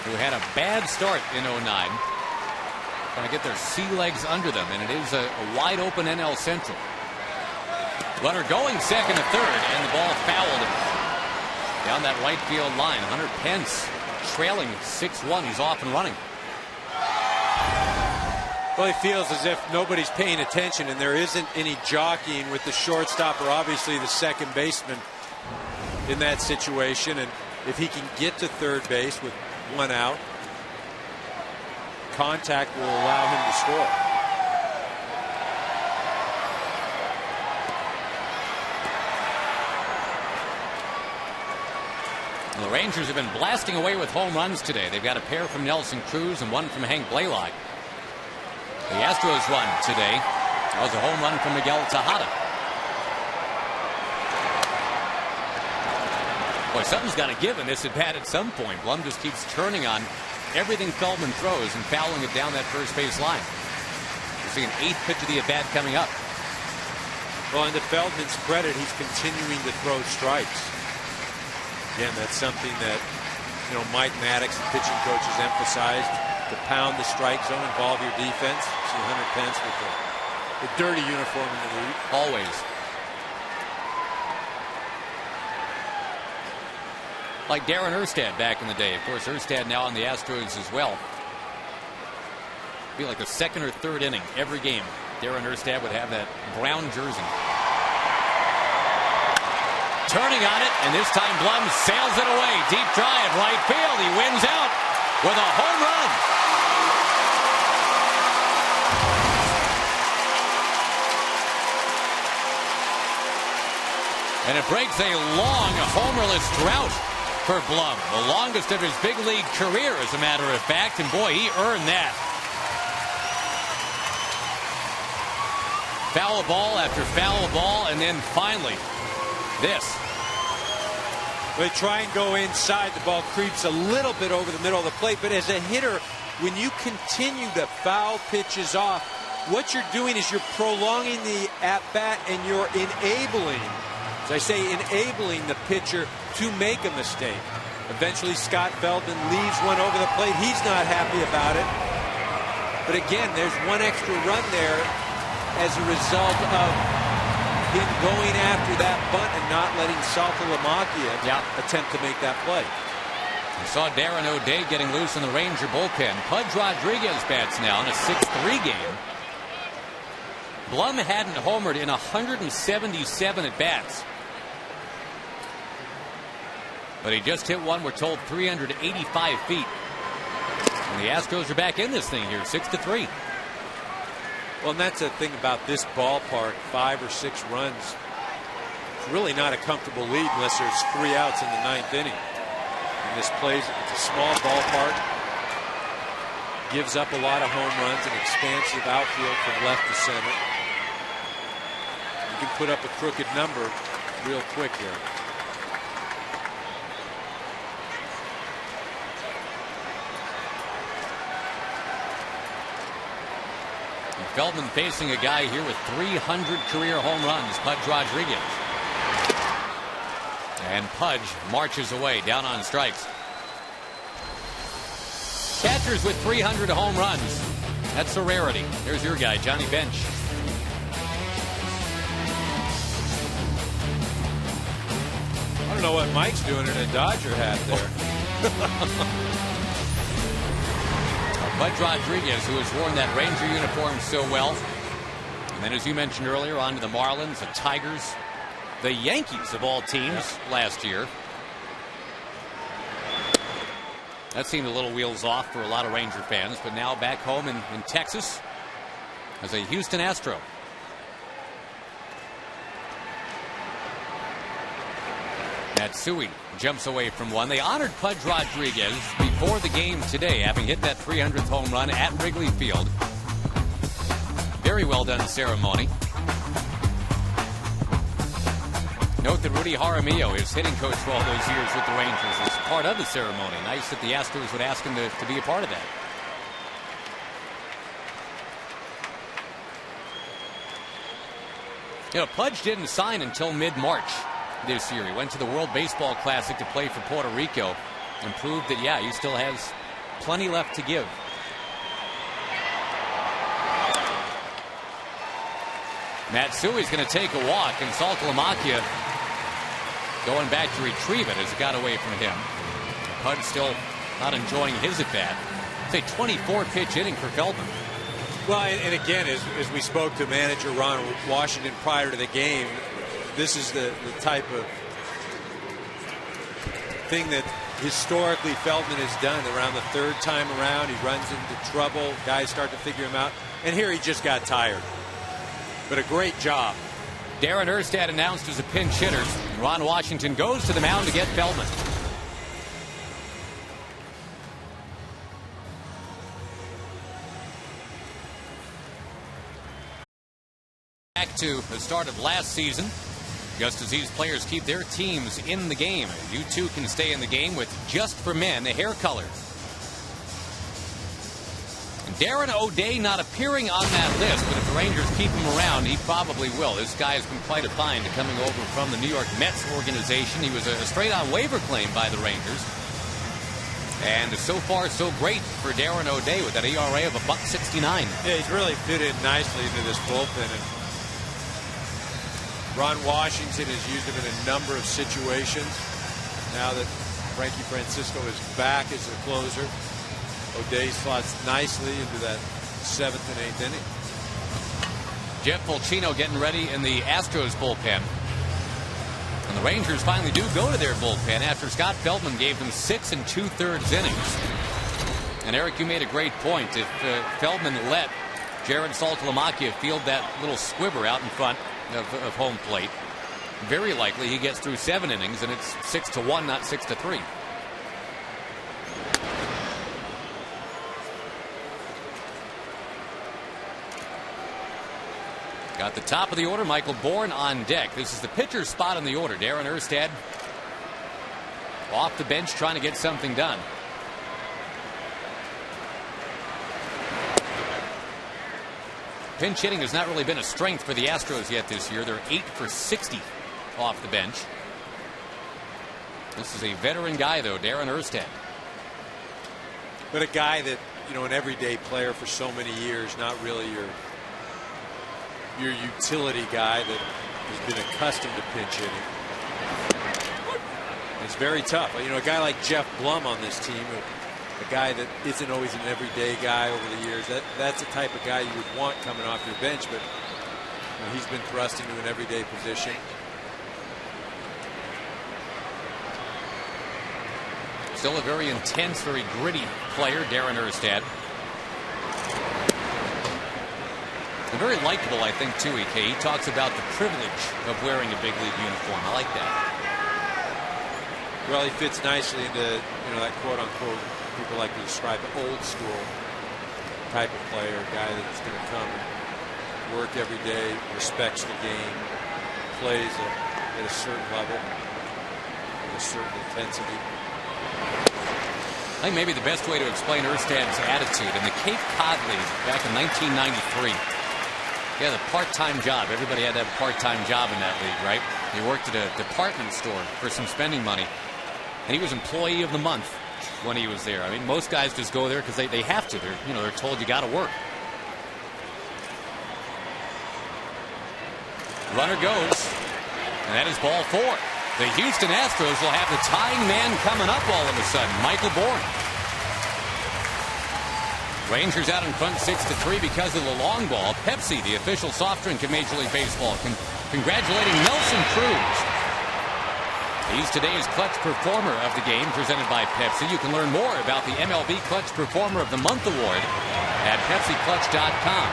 who had a bad start in 09, trying to get their sea legs under them, and it is a wide open NL Central. Runner going second to third, and the ball fouled down that right field line. Hunter Pence trailing 6-1. He's off and running. Well, he feels as if nobody's paying attention, and there isn't any jockeying with the shortstop or obviously the second baseman in that situation. And if he can get to third base with 1 out, contact will allow him to score. Well, the Rangers have been blasting away with home runs today. They've got a pair from Nelson Cruz and 1 from Hank Blaylock. The Astros run today was a home run from Miguel Tejada. Boy, something's got to give in this at bat at some point. Blum just keeps turning on everything Feldman throws and fouling it down that first base line. We'll see an 8th pitch of the at bat coming up. Well, and to Feldman's credit, he's continuing to throw strikes. Again, that's something that, Mike Maddox, the pitching coach, has emphasized, to pound the strike zone, involve your defense. See Hunter Pence with the dirty uniform in the league. Always. Like Darren Erstad back in the day. Of course, Erstad now on the Astros as well. Be like the second or third inning every game. Darren Erstad would have that brown jersey. Turning on it, and this time Blum sails it away. Deep drive, right field. He wins out with a home run. And it breaks a long homerless drought for Blum. The longest of his big league career, as a matter of fact. And boy, he earned that. Foul ball after foul ball, and then finally this. They try and go inside. The ball creeps a little bit over the middle of the plate. But as a hitter, when you continue to foul pitches off, what you're doing is you're prolonging the at-bat and you're enabling, as I say, enabling the pitcher to make a mistake. Eventually, Scott Feldman leaves one over the plate. He's not happy about it. But again, there's one extra run there as a result of him going after that bunt and not letting Saltalamacchia attempt to make that play. We saw Darren O'Day getting loose in the Ranger bullpen. Pudge Rodriguez bats now in a 6-3 game. Blum hadn't homered in 177 at-bats. But he just hit one, we're told, 385 feet. And the Astros are back in this thing here, 6-3. Well, and that's the thing about this ballpark, 5 or 6 runs. It's really not a comfortable lead unless there's 3 outs in the 9th inning. And this plays, it's a small ballpark. Gives up a lot of home runs, an expansive outfield from left to center. You can put up a crooked number real quick here. Feldman facing a guy here with 300 career home runs, Pudge Rodriguez. And Pudge marches away, down on strikes. Catchers with 300 home runs. That's a rarity. There's your guy, Johnny Bench. I don't know what Mike's doing in a Dodger hat there. Pudge Rodriguez, who has worn that Ranger uniform so well. And then, as you mentioned earlier, on to the Marlins, the Tigers, the Yankees of all teams last year. That seemed a little wheels off for a lot of Ranger fans, but now back home in Texas as a Houston Astro. Matsui jumps away from one. They honored Pudge Rodriguez before the game today, having hit that 300th home run at Wrigley Field. Very well done ceremony. Note that Rudy Jaramillo, his hitting coach for all those years with the Rangers, is part of the ceremony. Nice that the Astros would ask him to be a part of that. Pudge didn't sign until mid-March this year. He went to the World Baseball Classic to play for Puerto Rico and proved that, he still has plenty left to give. Matsui's going to take a walk, and Saltalamacchia going back to retrieve it as it got away from him. Pudge still not enjoying his at-bat. It's a 24-pitch inning for Feldman. Well, and again, as we spoke to manager Ron Washington prior to the game, this is the type of thing that historically Feldman has done. Around the 3rd time around, he runs into trouble. Guys start to figure him out. And here he just got tired. But a great job. Darren Erstad announced as a pinch hitter. Ron Washington goes to the mound to get Feldman. Back to the start of last season. Just as these players keep their teams in the game, you too can stay in the game with Just for Men hair color. And Darren O'Day not appearing on that list, but if the Rangers keep him around, he probably will. This guy has been quite a find coming over from the New York Mets organization. He was a straight-on waiver claim by the Rangers. And so far, so great for Darren O'Day with that ERA of $1.69. Yeah, he's really fit in nicely into this bullpen. And Ron Washington has used him in a number of situations. Now that Frankie Francisco is back as a closer, O'Day slots nicely into that 7th and 8th inning. Jeff Fulcino getting ready in the Astros bullpen. And the Rangers finally do go to their bullpen after Scott Feldman gave them 6 2/3 innings. And Eric, you made a great point. If Feldman let Jared Saltalamacchia field that little squibber out in front of home plate, very likely he gets through 7 innings, and it's 6-1, not 6-3. Got the top of the order, Michael Bourne on deck. This is the pitcher's spot in the order. Darren Erstad off the bench trying to get something done. Pinch hitting has not really been a strength for the Astros yet this year. They're 8 for 60 off the bench. This is a veteran guy, though, Darren Erstad. But a guy that, you know, an everyday player for so many years, not really your utility guy that has been accustomed to pinch hitting. It's very tough. You know, a guy like Jeff Blum on this team, a guy that isn't always an everyday guy over the years, that's the type of guy you would want coming off your bench, but you know, he's been thrust into an everyday position. Still a very intense, very gritty player, Darren Erstad. And very likable, I think, too, EK. He talks about the privilege of wearing a big league uniform. I like that. Well, he fits nicely into, you know, that quote-unquote, people like to describe the old school type of player, a guy that's going to come and work every day, respects the game, plays at a certain level, with a certain intensity. I think maybe the best way to explain Erstad's attitude in the Cape Cod League back in 1993. He had a part-time job. Everybody had to have a part-time job in that league, right? He worked at a department store for some spending money, and he was employee of the month when he was there. I mean, most guys just go there because they have to. They're told you got to work. Runner goes, and that is ball 4. The Houston Astros will have the tying man coming up all of a sudden, Michael Bourne. Rangers out in front 6-3 because of the long ball. Pepsi, the official soft drink of Major League Baseball, congratulating Nelson Cruz. He's today's Clutch Performer of the game, presented by Pepsi. You can learn more about the MLB Clutch Performer of the Month award at PepsiClutch.com.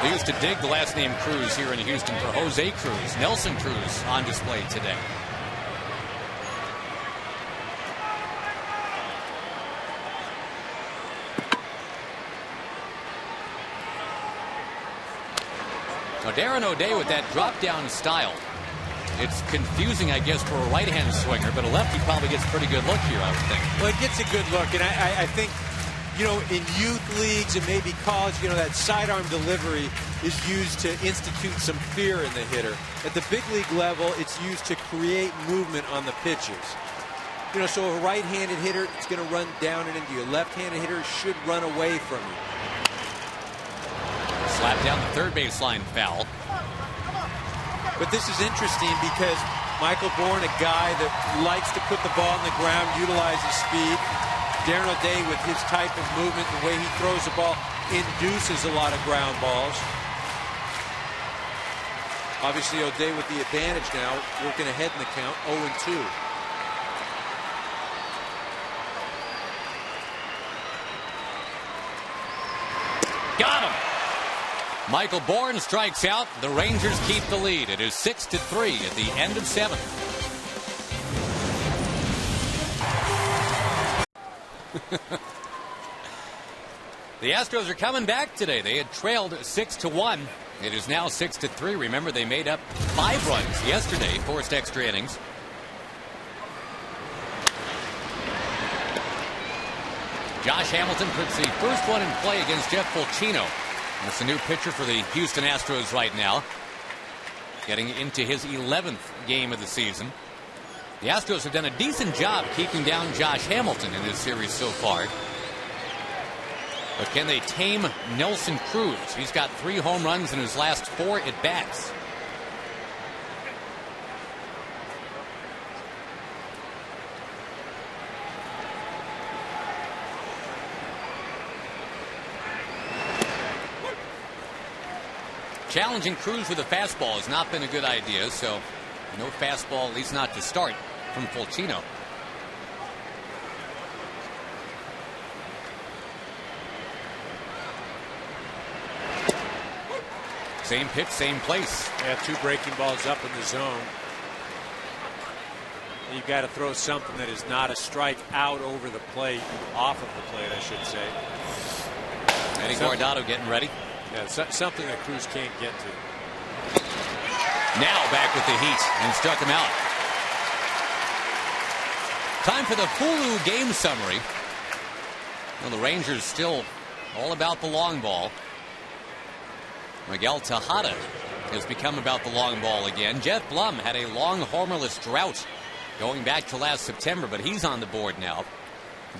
They used to dig the last name Cruz here in Houston for Jose Cruz. Nelson Cruz on display today. Now, Darren O'Day with that drop-down style. It's confusing, I guess, for a right-hand swinger, but a lefty probably gets a pretty good look here, I would think. Well, it gets a good look, and I think, you know, in youth leagues and maybe college, you know, that sidearm delivery is used to institute some fear in the hitter. At the big league level, it's used to create movement on the pitches. You know, so a right-handed hitter is going to run down and into you. A left-handed hitter should run away from you. Slapped down the third baseline foul. But this is interesting because Michael Bourne, a guy that likes to put the ball on the ground, utilize his speed. Darren O'Day, with his type of movement, the way he throws the ball, induces a lot of ground balls. Obviously, O'Day with the advantage now, working ahead in the count, 0-2. Got him! Michael Bourne strikes out. The Rangers keep the lead. It is 6-3 at the end of 7. The Astros are coming back today. They had trailed 6-1. It is now 6-3. Remember, they made up 5 runs yesterday, forced extra innings. Josh Hamilton puts the first one in play against Jeff Fulcino. That's a new pitcher for the Houston Astros right now, getting into his 11th game of the season. The Astros have done a decent job keeping down Josh Hamilton in this series so far. But can they tame Nelson Cruz? He's got 3 home runs in his last 4 at-bats. Challenging Cruz with a fastball has not been a good idea, so no fastball, at least not to start, from Fulcino. Same pitch, same place. Yeah, 2 breaking balls up in the zone. You've got to throw something that is not a strike out over the plate, off of the plate, I should say. Eddie Guardado getting ready. Yeah, something that Cruz can't get to. Now back with the heat and struck him out. Time for the Hulu game summary. Well, the Rangers still all about the long ball. Miguel Tejada has become about the long ball again. Jeff Blum had a long homerless drought going back to last September, but he's on the board now.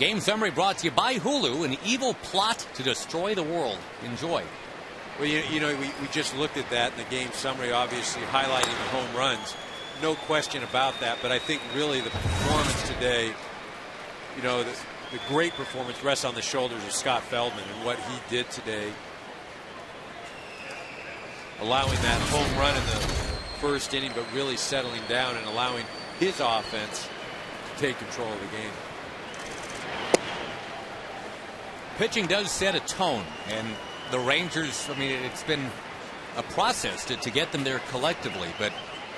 Game summary brought to you by Hulu, an evil plot to destroy the world. Enjoy. Well, you know, we just looked at that in the game summary, obviously highlighting the home runs. No question about that, but I think really the performance today, you know, the great performance rests on the shoulders of Scott Feldman and what he did today. Allowing that home run in the first inning, but really settling down and allowing his offense to take control of the game. Pitching does set a tone, and the Rangers, I mean, it's been a process to get them there collectively, but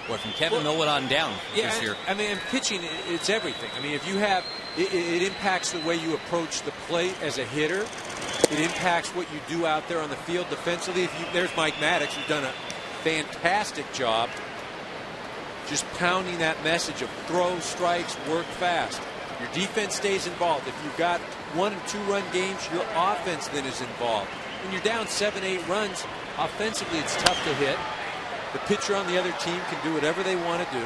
from Kevin Nolan on down this year. I mean, and pitching, it's everything. I mean, if you have, it impacts the way you approach the plate as a hitter. It impacts what you do out there on the field defensively. There's Mike Maddox, who's done a fantastic job just pounding that message of throw, strikes, work fast. Your defense stays involved. If you've got 1- and 2-run games, your offense then is involved. When you're down 7-8 runs, offensively it's tough to hit. The pitcher on the other team can do whatever they want to do.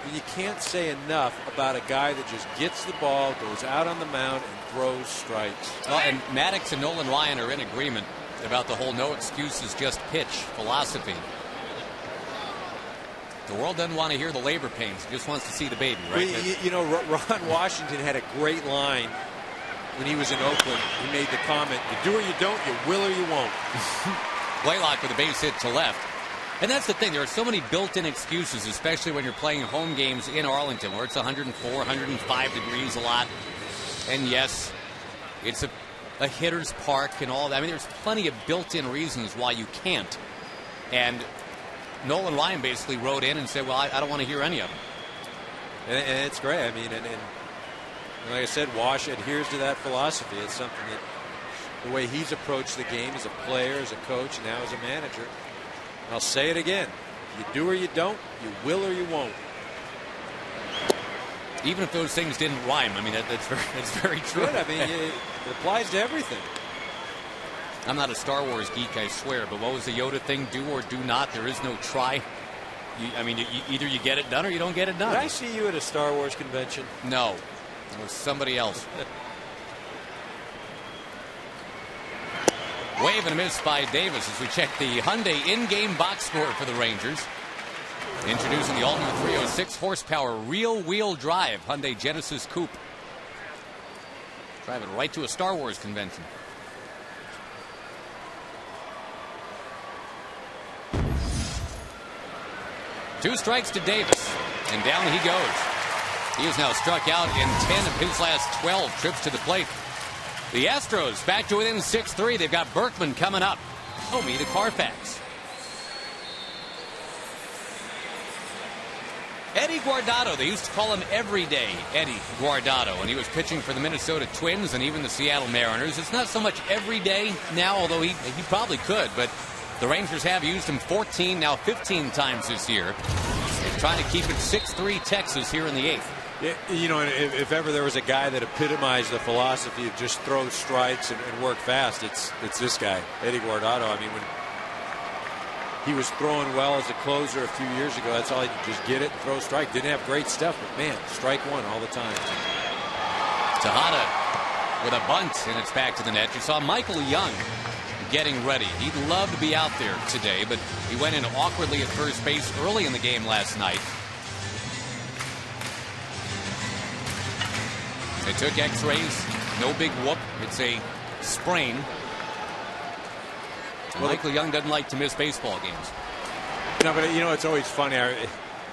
And you can't say enough about a guy that just gets the ball, goes out on the mound, and throws strikes. Well, and Maddox and Nolan Ryan are in agreement about the whole no excuses, just pitch philosophy. The world doesn't want to hear the labor pains. It just wants to see the baby, right? Well, you know, Ron Washington had a great line when he was in Oakland. He made the comment, you do or you don't, you will or you won't. Blaylock with a base hit to left. And that's the thing. There are so many built-in excuses, especially when you're playing home games in Arlington, where it's 104, 105 degrees a lot. And yes, it's a hitter's park and all that. I mean, there's plenty of built-in reasons why you can't. And Nolan Ryan basically wrote in and said, well, I don't want to hear any of them. And it's great. I mean, and like I said, Wash adheres to that philosophy. It's something that the way he's approached the game as a player, as a coach, and now as a manager. I'll say it again. You do or you don't, you will or you won't. Even if those things didn't rhyme, I mean, that's very true. Good. I mean, it applies to everything. I'm not a Star Wars geek, I swear, but what was the Yoda thing? Do or do not. There is no try. Either you get it done or you don't get it done. Did I see you at a Star Wars convention? No. It was somebody else. Wave and a miss by Davis as we check the Hyundai in-game box score for the Rangers. Introducing the all-new 306 horsepower real-wheel drive Hyundai Genesis Coupe. Driving right to a Star Wars convention. Two strikes to Davis, and down he goes. He has now struck out in 10 of his last 12 trips to the plate. The Astros back to within 6-3. They've got Berkman coming up. Homie to Carfax. Eddie Guardado, they used to call him Everyday Eddie Guardado, and he was pitching for the Minnesota Twins and even the Seattle Mariners. It's not so much every day now, although he probably could, but the Rangers have used him 14, now 15 times this year. They're trying to keep it 6-3 Texas here in the 8th. You know, if ever there was a guy that epitomized the philosophy of just throw strikes and work fast, it's this guy, Eddie Guardado. I mean, when he was throwing well as a closer a few years ago, that's all he could just get it and throw a strike. Didn't have great stuff, but man, strike one all the time. Tejada with a bunt, and it's back to the net. You saw Michael Young getting ready. He'd love to be out there today, but he went in awkwardly at first base early in the game last night. They took x-rays. No big whoop. It's a sprain. Well, Michael Young doesn't like to miss baseball games. No, but you know, it's always funny. You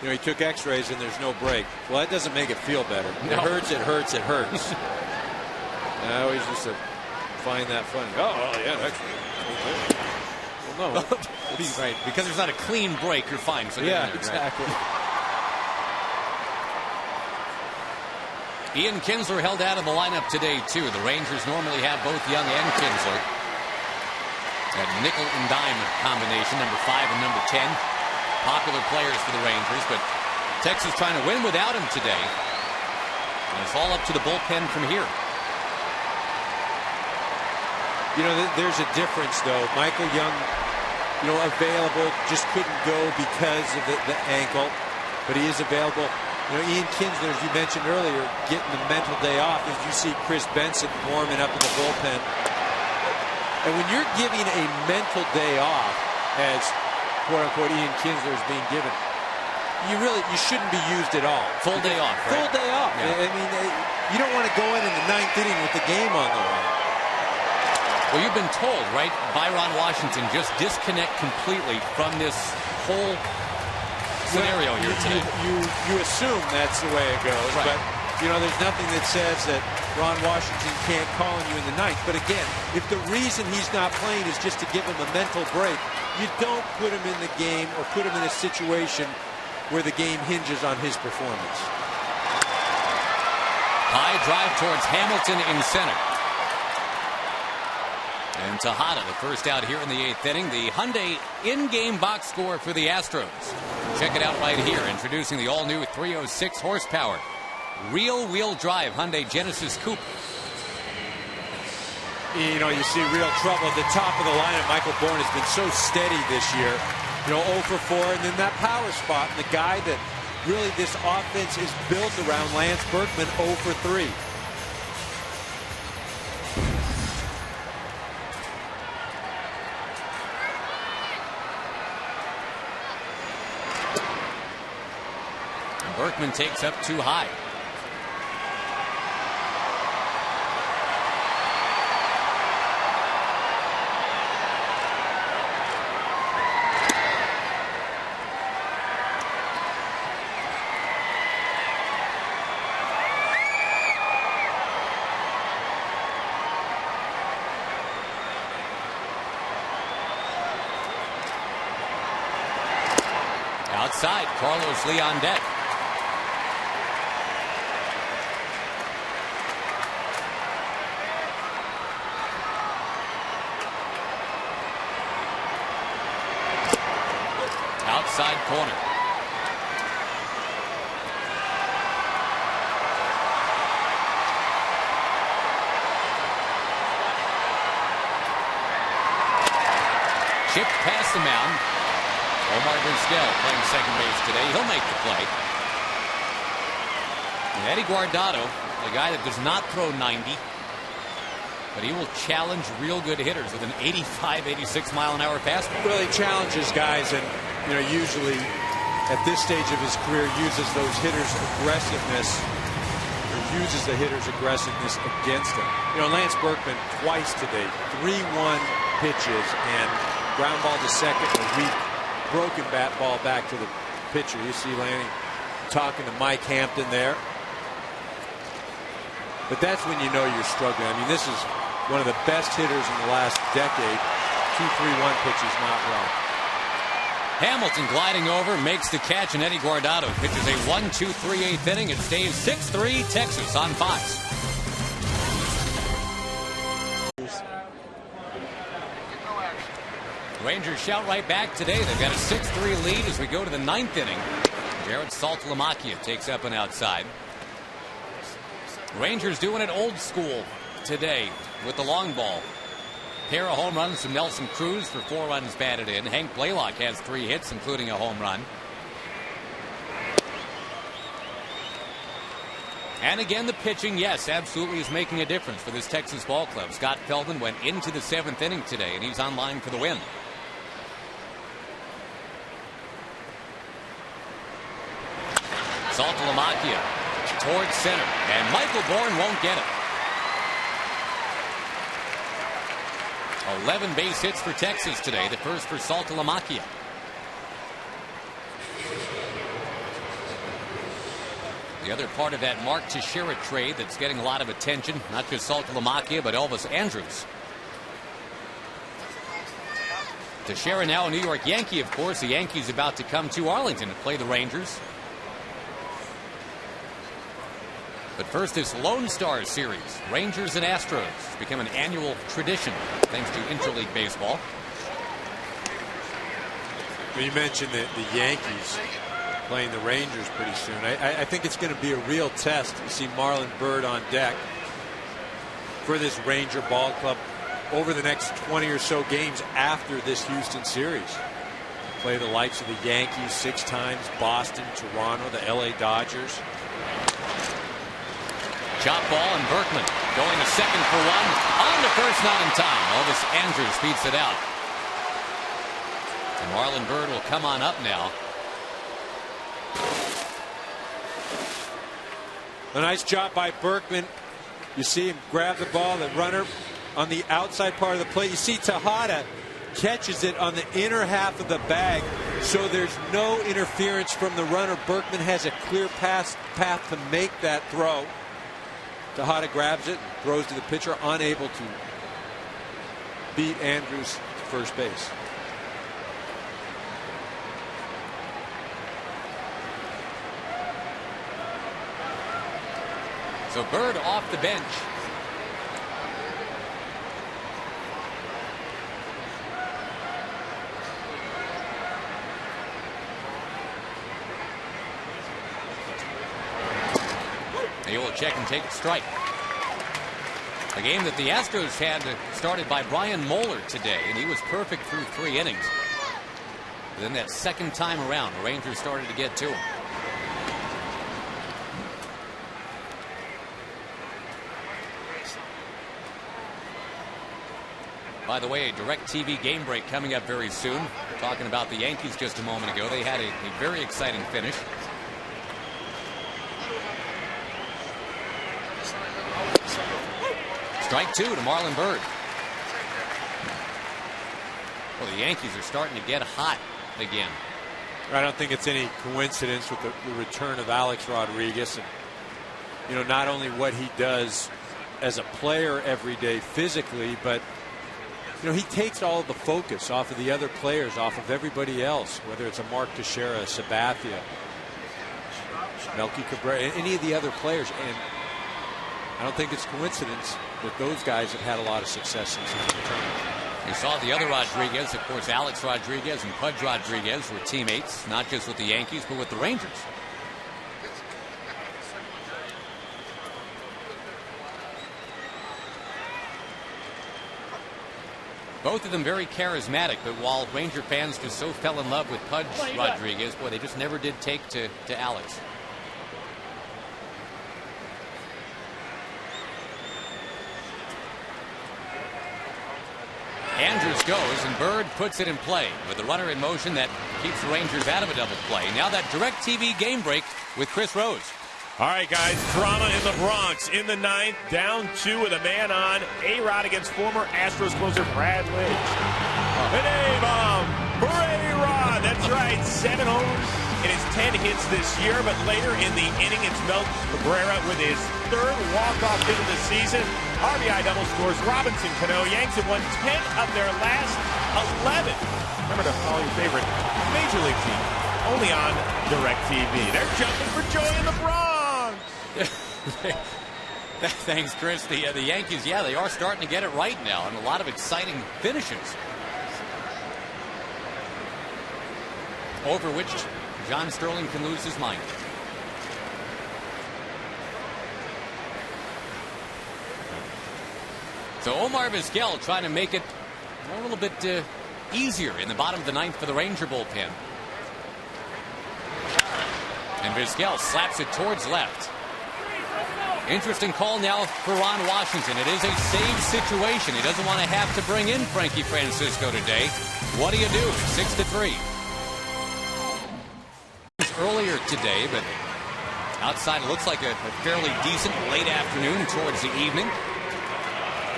know, he took x-rays and there's no break. Well, that doesn't make it feel better. No. It hurts, it hurts, it hurts. And I always used to find that funny. Oh, well, yeah, x-ray. Well, no. Right, because there's not a clean break, you're fine. So yeah, exactly. Right? Ian Kinsler held out of the lineup today, too. The Rangers normally have both Young and Kinsler. That nickel and dime combination, number 5 and number 10. Popular players for the Rangers, but Texas trying to win without him today. And it's all up to the bullpen from here. You know, there's a difference, though. Michael Young, you know, available, just couldn't go because of the ankle, but he is available. You know, Ian Kinsler, as you mentioned earlier, getting the mental day off as you see Chris Benson warming up in the bullpen. And when you're giving a mental day off, as quote-unquote Ian Kinsler is being given, you shouldn't be used at all. Full day off, right? Full day off. Yeah. I mean, you don't want to go in the 9th inning with the game on the line. Well, you've been told, right, Byron Washington, just disconnect completely from this whole scenario here today. You assume that's the way it goes, right. But you know, there's nothing that says that Ron Washington can't call on you in the 9th. But again, if the reason he's not playing is just to give him a mental break, you don't put him in the game or put him in a situation where the game hinges on his performance. High drive towards Hamilton in center. And Tejada, the first out here in the 8th inning. The Hyundai in-game box score for the Astros. Check it out right here. Introducing the all-new 306 horsepower real-wheel drive Hyundai Genesis Coupe. You know, you see real trouble at the top of the lineup. Michael Bourne has been so steady this year. You know, 0 for 4, and then that power spot. And the guy that really this offense is built around, Lance Berkman, 0 for 3. Berkman takes up too high. Outside, Carlos Lee on deck. Outside corner. Chipped past the mound. Omar Vizquel playing second base today. He'll make the play. And Eddie Guardado, the guy that does not throw 90, but he will challenge real good hitters with an 85, 86 mile an hour fastball. Well, he challenges guys, and you know, usually at this stage of his career uses those hitters' aggressiveness, or uses the hitters' aggressiveness against him. You know, Lance Berkman twice today, 3-1 pitches and ground ball to second, a weak broken bat ball back to the pitcher. You see Lanny talking to Mike Hampton there. But that's when you know you're struggling. I mean, this is one of the best hitters in the last decade. 2-3-1 pitches not wrong. Hamilton gliding over, makes the catch, and Eddie Guardado pitches a 1-2-3 8th inning. It stays 6-3 Texas on Fox. Rangers shout right back today. They've got a 6-3 lead as we go to the 9th inning. Jared Saltalamacchia takes up and outside. Rangers doing it old school today with the long ball. Pair of home runs from Nelson Cruz for 4 runs batted in. Hank Blaylock has 3 hits, including a home run. And again, the pitching, yes, absolutely is making a difference for this Texas ball club. Scott Feldman went into the 7th inning today, and he's on line for the win. Saltalamacchia towards center, and Michael Bourne won't get it. 11 base hits for Texas today, the first for Saltalamacchia. The other part of that Mark Teixeira trade that's getting a lot of attention, not just Saltalamacchia, but Elvis Andrus. Teixeira now a New York Yankee, of course. The Yankees about to come to Arlington to play the Rangers. But first, this Lone Star Series, Rangers and Astros, become an annual tradition thanks to Interleague Baseball. Well, you mentioned the Yankees playing the Rangers pretty soon. I think it's going to be a real test to see Marlon Byrd on deck for this Ranger ball club over the next 20 or so games after this Houston series. Play the likes of the Yankees 6 times, Boston, Toronto, the LA Dodgers. Chop ball, and Berkman going to second for 1. On to first, not in time. Elvis Andrus beats it out. And Marlon Byrd will come on up now. A nice job by Berkman. You see him grab the ball, the runner on the outside part of the plate. You see Tejada catches it on the inner half of the bag, so there's no interference from the runner. Berkman has a clear path to make that throw. Tejada grabs it, throws to the pitcher, unable to beat Andrus to first base. So Byrd off the bench. He will check and take a strike. A game that the Astros had started by Brian Moeller today, and he was perfect through 3 innings. But then that second time around, the Rangers started to get to him. By the way, a DirecTV game break coming up very soon. Talking about the Yankees just a moment ago. They had a very exciting finish. Strike 2 to Marlon Byrd. Well, the Yankees are starting to get hot again. I don't think it's any coincidence with the return of Alex Rodriguez. And, not only what he does as a player every day physically, but he takes all of the focus off of the other players, off of everybody else, whether it's a Mark Teixeira, Sabathia, Melky Cabrera, any of the other players. And I don't think it's coincidence that those guys have had a lot of success since his return. You saw the other Rodriguez, of course, Alex Rodriguez and Pudge Rodriguez were teammates, not just with the Yankees, but with the Rangers. Both of them very charismatic, but while Ranger fans just so fell in love with Pudge Rodriguez, boy, they just never did take to Alex. Andrus goes, and Byrd puts it in play with the runner in motion that keeps the Rangers out of a double play. Now that DirecTV game break with Chris Rose. All right, guys, drama in the Bronx. In the 9th, down 2 with a man on. A-Rod against former Astros closer Brad Lidge. An A-bomb for A-Rod. That's right, 7 homers in his 10 hits this year. But later in the inning, it's Mel Cabrera with his 3rd walk-off hit of the season. RBI double scores Robinson Cano. Yanks have won 10 of their last 11. Remember to follow your favorite Major League team. Only on DirecTV. They're jumping for joy in the Bronx. Thanks, Chris. The Yankees, yeah, they are starting to get it right now, and a lot of exciting finishes. Over which John Sterling can lose his mind. So Omar Vizquel trying to make it a little bit easier in the bottom of the ninth for the Ranger bullpen. And Vizquel slaps it towards left. Interesting call now for Ron Washington. It is a save situation. He doesn't want to have to bring in Frankie Francisco today. What do you do? 6-3. Earlier today, but outside it looks like a fairly decent late afternoon towards the evening.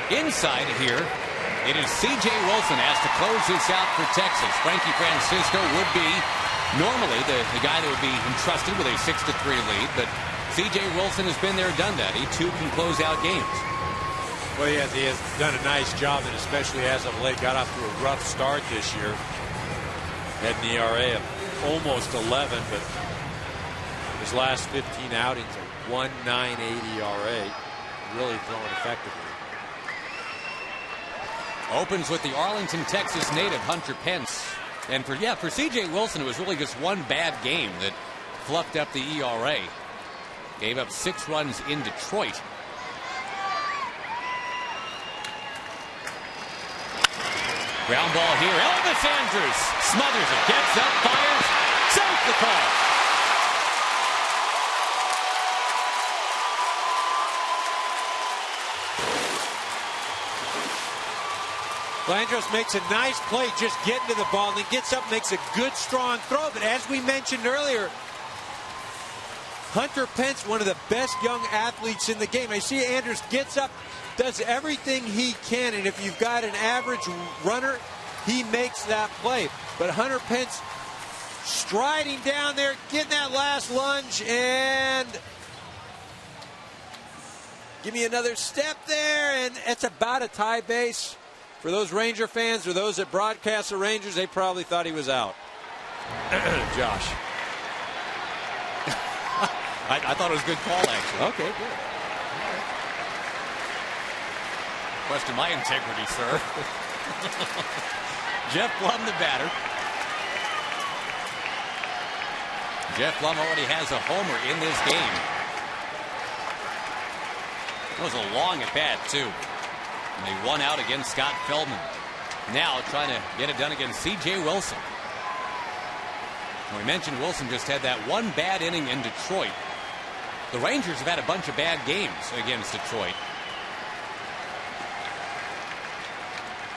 Inside here, it is C.J. Wilson asked to close this out for Texas. Frankie Francisco would be normally the guy that would be entrusted with a 6-3 lead, but C.J. Wilson has been there, done that. He too can close out games. Well, he has done a nice job, and especially as of late, got off to a rough start this year. Had an ERA of almost 11, but his last 15 outings, a 1.98 ERA, really throwing effectively. Opens with the Arlington, Texas native Hunter Pence. And for C.J. Wilson, it was really just one bad game that fluffed up the ERA. Gave up 6 runs in Detroit. Ground ball here. Elvis Andrus smothers it. Gets up, fires, saves the call. Andrus makes a nice play, just getting to the ball, and then gets up, makes a good, strong throw. But as we mentioned earlier, Hunter Pence, one of the best young athletes in the game. I see Andrus gets up, does everything he can, and if you've got an average runner, he makes that play. But Hunter Pence striding down there, getting that last lunge, and give me another step there, and it's about a tie base. For those Ranger fans or those that broadcast the Rangers, they probably thought he was out. Josh. I thought it was a good call, actually. Okay, good. Question my integrity, sir. Jeff Blum, the batter. Jeff Blum already has a homer in this game. That was a long at bat, too. And they won out against Scott Feldman. Now trying to get it done against C.J. Wilson. And we mentioned Wilson just had that one bad inning in Detroit. The Rangers have had a bunch of bad games against Detroit.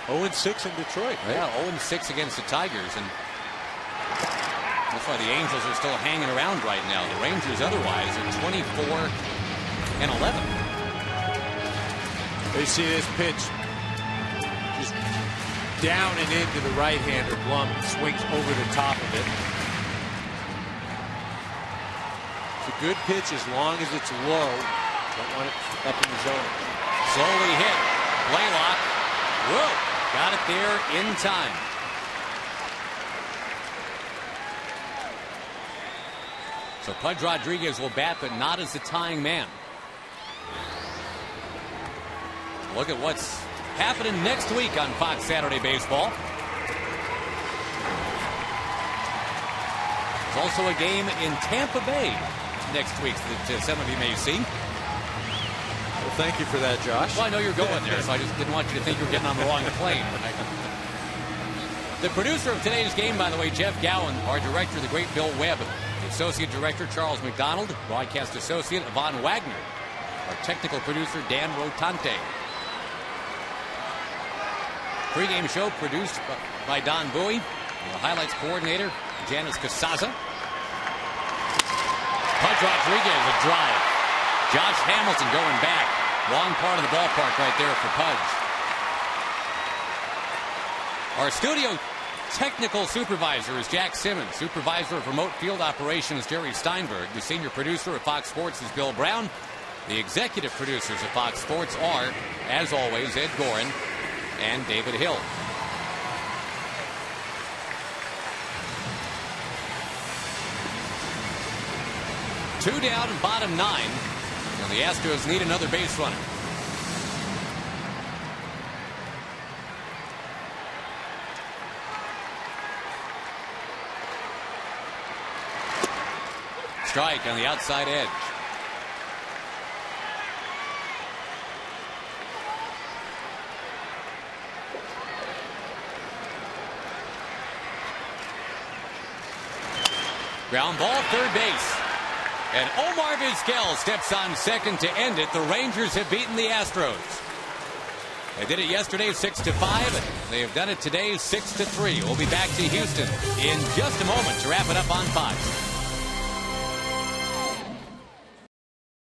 0-6 in Detroit, right? Yeah, 0-6 against the Tigers. And that's why the Angels are still hanging around right now. The Rangers otherwise are 24-11. They see this pitch just down and into the right-hander. Blum swings over the top of it. It's a good pitch as long as it's low. Don't want it up in the zone. Slowly hit. Blaylock. Whoa. Got it there in time. So Pudge Rodriguez will bat, but not as the tying man. Look at what's happening next week on Fox Saturday Baseball. There's also a game in Tampa Bay next week that some of you may see. Well, thank you for that, Josh. Well, I know you're going there, so I just didn't want you to think you were getting on the wrong plane. The producer of today's game, by the way, Jeff Gowan. Our director, the great Bill Webb. The associate director, Charles McDonald. Broadcast associate, Yvonne Wagner. Our technical producer, Dan Rotante. Pre-game show produced by Don Bowie. The highlights coordinator, Janice Casaza. Pudge Rodriguez, a drive. Josh Hamilton going back. Wrong part of the ballpark right there for Pudge. Our studio technical supervisor is Jack Simmons. Supervisor of remote field operations, Jerry Steinberg. The senior producer of Fox Sports is Bill Brown. The executive producers of Fox Sports are, as always, Ed Gorin and David Hill. Two down and bottom 9. And the Astros need another base runner. Strike on the outside edge. Ground ball, third base. And Omar Vizquel steps on second to end it. The Rangers have beaten the Astros. They did it yesterday 6-5. They have done it today 6-3. We'll be back to Houston in just a moment to wrap it up on Fox.